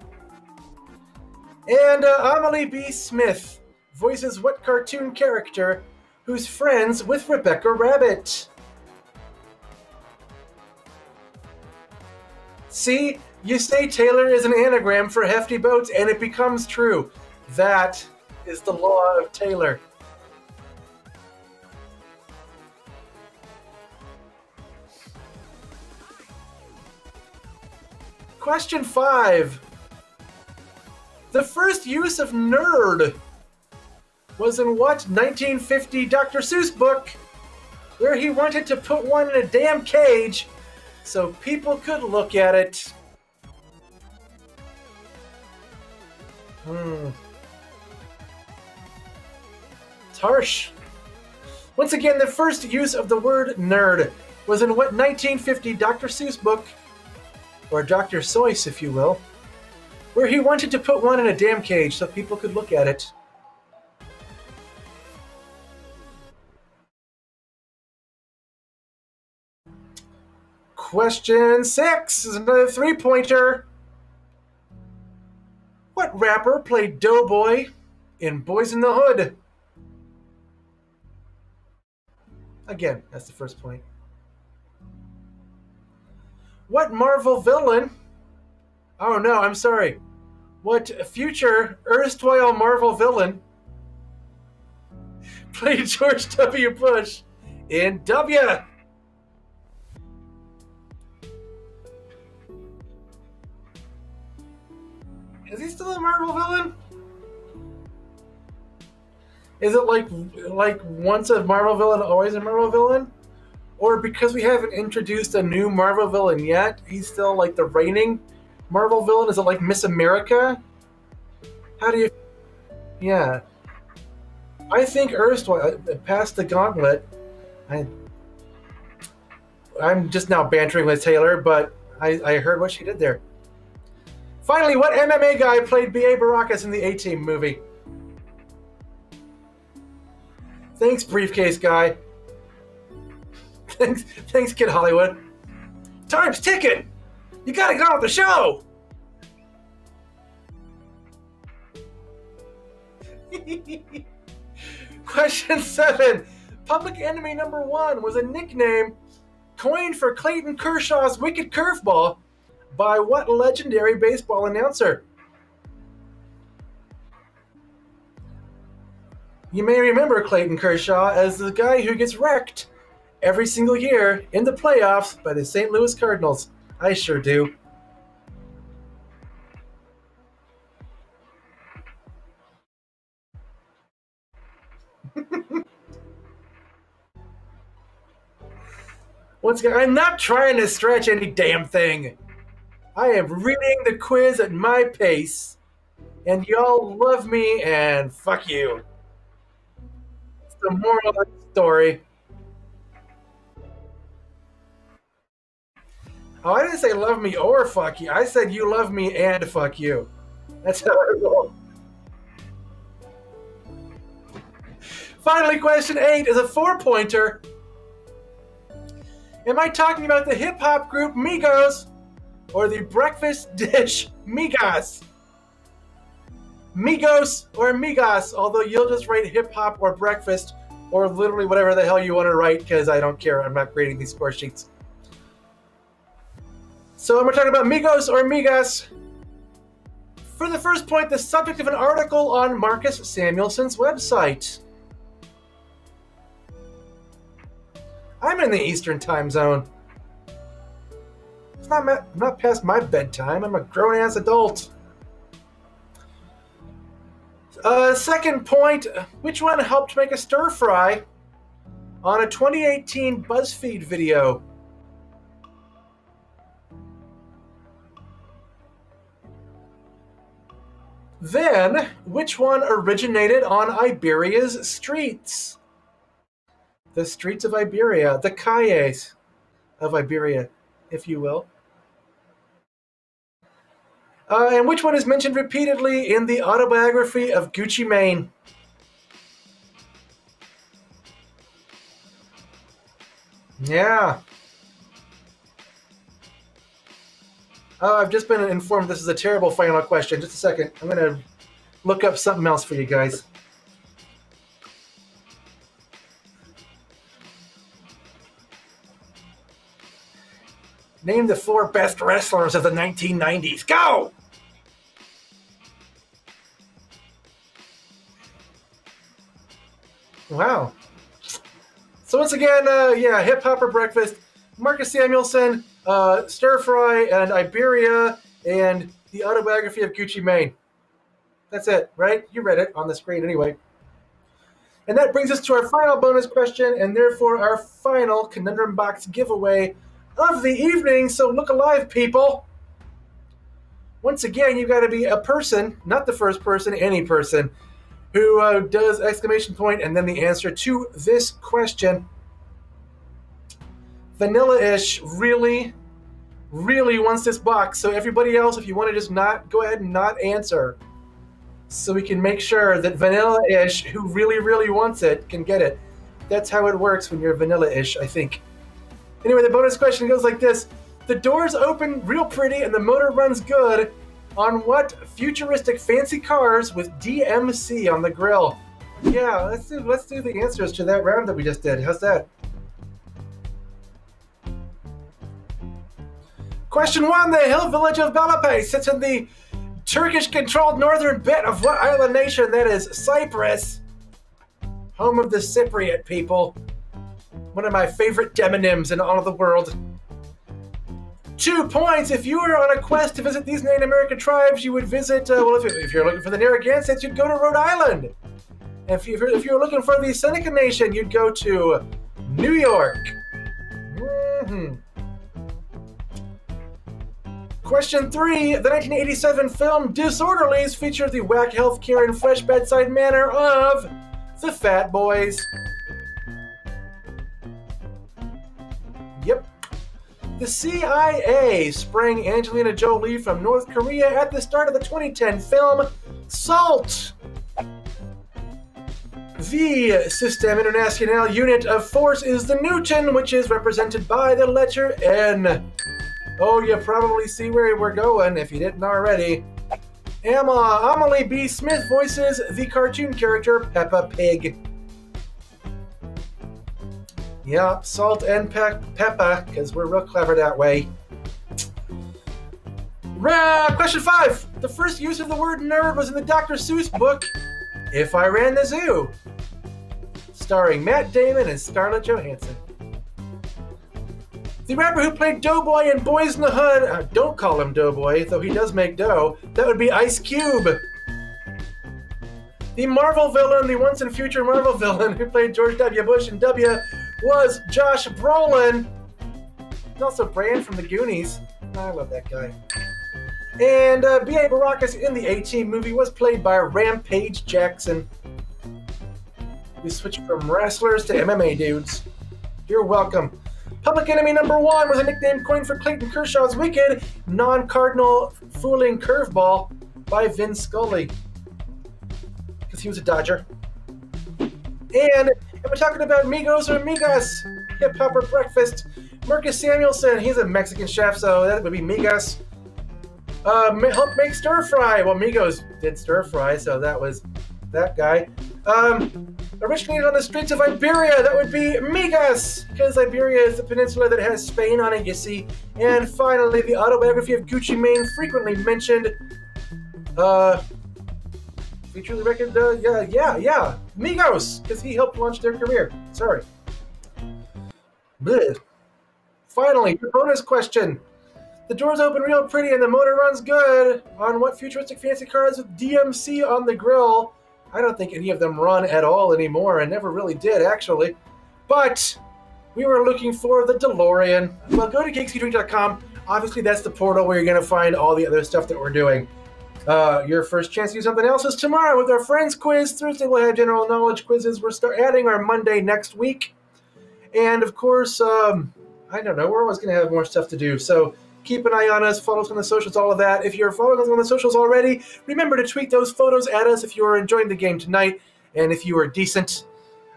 And Amelie B. Smith voices what cartoon character who's friends with Rebecca Rabbit? See, you say Taylor is an anagram for Hefty Boats, and it becomes true. That is the law of Taylor. Question 5. The first use of nerd was in what 1950 Dr. Seuss book where he wanted to put one in a damn cage so people could look at it? It's harsh. Once again, the first use of the word nerd was in what 1950 Dr. Seuss book, or Dr. Seuss if you will, where he wanted to put one in a damn cage so people could look at it. Question 6 is another 3-pointer. What rapper played Doughboy in Boys in the Hood? Again, that's the first point. What Marvel villain? Oh no, I'm sorry. What future erstwhile Marvel villain played George W. Bush in W? Is he still a Marvel villain? Is it like once a Marvel villain, always a Marvel villain? Or because we haven't introduced a new Marvel villain yet, he's still like the reigning Marvel villain? Is it like Miss America? How do you... Yeah. I think erstwhile, past the gauntlet, I'm just now bantering with Taylor, but I heard what she did there. Finally, what MMA guy played B.A. Baracus in the A-Team movie? Thanks, briefcase guy. Thanks, Kid Hollywood. Time's ticking! You gotta get on with the show! Question 7. Public Enemy #1 was a nickname coined for Clayton Kershaw's wicked curveball by what legendary baseball announcer? You may remember Clayton Kershaw as the guy who gets wrecked every single year in the playoffs by the St. Louis Cardinals. I sure do. Once again, I'm not trying to stretch any damn thing. I am reading the quiz at my pace, and y'all love me, and fuck you. It's the moral of the story. Oh, I didn't say love me or fuck you. I said you love me and fuck you. That's how I roll. Finally, question 8 is a 4-pointer. Am I talking about the hip-hop group Migos or the breakfast dish Migas? Migos or Migas, although you'll just write hip-hop or breakfast or literally whatever the hell you want to write because I don't care. I'm not grading these score sheets. So am I talking about Migos or Migas? For the first point, the subject of an article on Marcus Samuelson's website. I'm in the Eastern time zone. It's not past my bedtime. I'm a grown-ass adult. Second point, which one helped make a stir-fry on a 2018 BuzzFeed video? Then, which one originated on Iberia's streets? The streets of Iberia, the calles of Iberia, if you will. And which one is mentioned repeatedly in the autobiography of Gucci Mane? Yeah. Oh, I've just been informed this is a terrible final question. Just a second. I'm going to look up something else for you guys. Name the 4 best wrestlers of the 1990s. Go! Wow. So once again, yeah, Hip Hop or Breakfast, Marcus Samuelson, Stir Fry, and Iberia, and the autobiography of Gucci Mane. That's it, right? You read it on the screen anyway. And that brings us to our final bonus question, and therefore our final Conundrum Box giveaway of the evening. So look alive, people. Once again, you've got to be a person, not the first person, any person, who does exclamation point and then the answer to this question. Vanilla-ish really, really wants this box. So everybody else, if you want to just not, go ahead and not answer. So we can make sure that Vanilla-ish, who really, really wants it, can get it. That's how it works when you're Vanilla-ish, I think. Anyway, the bonus question goes like this. The doors open real pretty and the motor runs good on what futuristic fancy cars with DMC on the grill? Yeah, let's do the answers to that round that we just did. How's that? Question 1. The hill village of Balape sits in the Turkish-controlled northern bit of what island nation? That is Cyprus. Home of the Cypriot people. One of my favorite demonyms in all of the world. 2 points. If you were on a quest to visit these Native American tribes, you would visit, well, if you're looking for the Narragansetts, you'd go to Rhode Island. If you're looking for the Seneca Nation, you'd go to New York. Question 3. The 1987 film Disorderlies featured the whack healthcare and fresh bedside manner of the Fat Boys. Yep. The CIA sprang Angelina Jolie from North Korea at the start of the 2010 film Salt. The Système International unit of force is the Newton, which is represented by the letter N. Oh, you probably see where we're going if you didn't already. Amelie B. Smith voices the cartoon character Peppa Pig. Yeah, salt and pepper, because we're real clever that way. Question 5. The first use of the word nerd was in the Dr. Seuss book, If I Ran the Zoo, starring Matt Damon and Scarlett Johansson. The rapper who played Doughboy in Boys in the Hood, don't call him Doughboy, though he does make dough, that would be Ice Cube. The Marvel villain, the once and future Marvel villain who played George W. Bush in W, was Josh Brolin. He's also Bran from the Goonies. I love that guy. And B.A. Baracus in the A-Team movie was played by Rampage Jackson. We switched from wrestlers to MMA dudes. You're welcome. Public Enemy number 1 was a nickname coined for Clayton Kershaw's wicked, non-cardinal fooling curveball by Vin Scully, because he was a Dodger. And we're talking about Migos or Migas, hip hop or breakfast. Marcus Samuelson, he's a Mexican chef, so that would be Migas. Help make stir fry. Well, Migos did stir fry, so that was that guy. Originated on the streets of Iberia, that would be Migas, because Iberia is the peninsula that has Spain on it, you see. And finally, the autobiography of Gucci Mane, frequently mentioned. Feature the record, yeah, Migos, because he helped launch their career. Sorry. Blech. Finally, your bonus question. The doors open real pretty and the motor runs good. On what futuristic fancy cars with DMC on the grill? I don't think any of them run at all anymore, and never really did, actually. But we were looking for the DeLorean. Well, go to geeksydrink.com. Obviously, that's the portal where you're going to find all the other stuff that we're doing. Your first chance to do something else is tomorrow with our Friends quiz. Thursday, we'll have general knowledge quizzes. We're adding our Monday next week. And, of course, I don't know. We're always going to have more stuff to do. So keep an eye on us. Follow us on the socials, all of that. If you're following us on the socials already, remember to tweet those photos at us if you are enjoying the game tonight and if you are decent.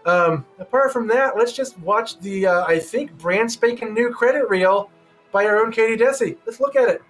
Apart from that, let's just watch the, I think, brand spanking new credit reel by our own Katie Desi. Let's look at it.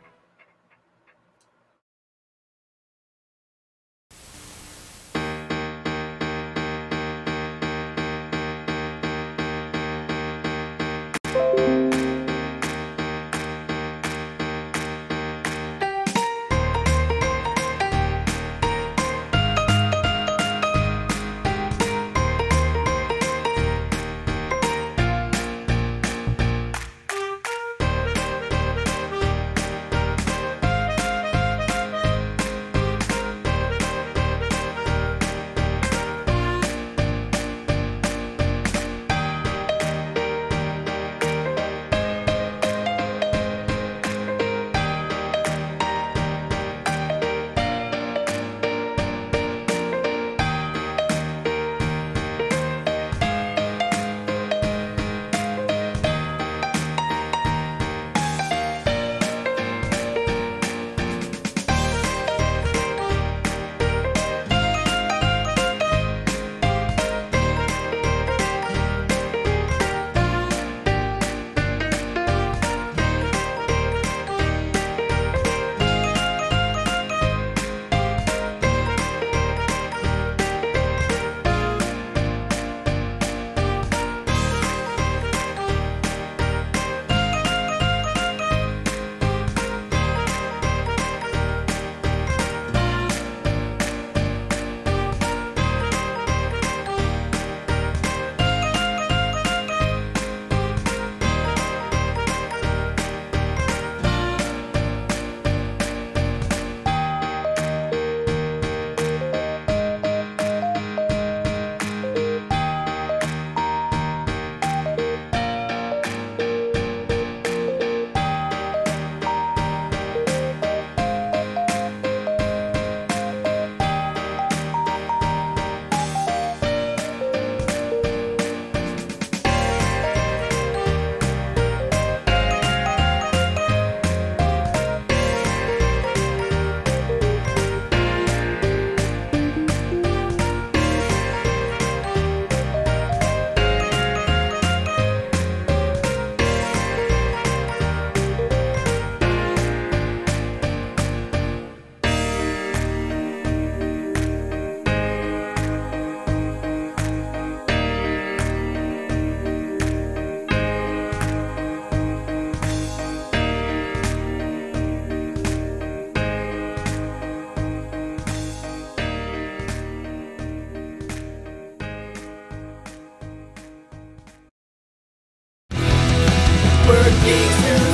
Geeks.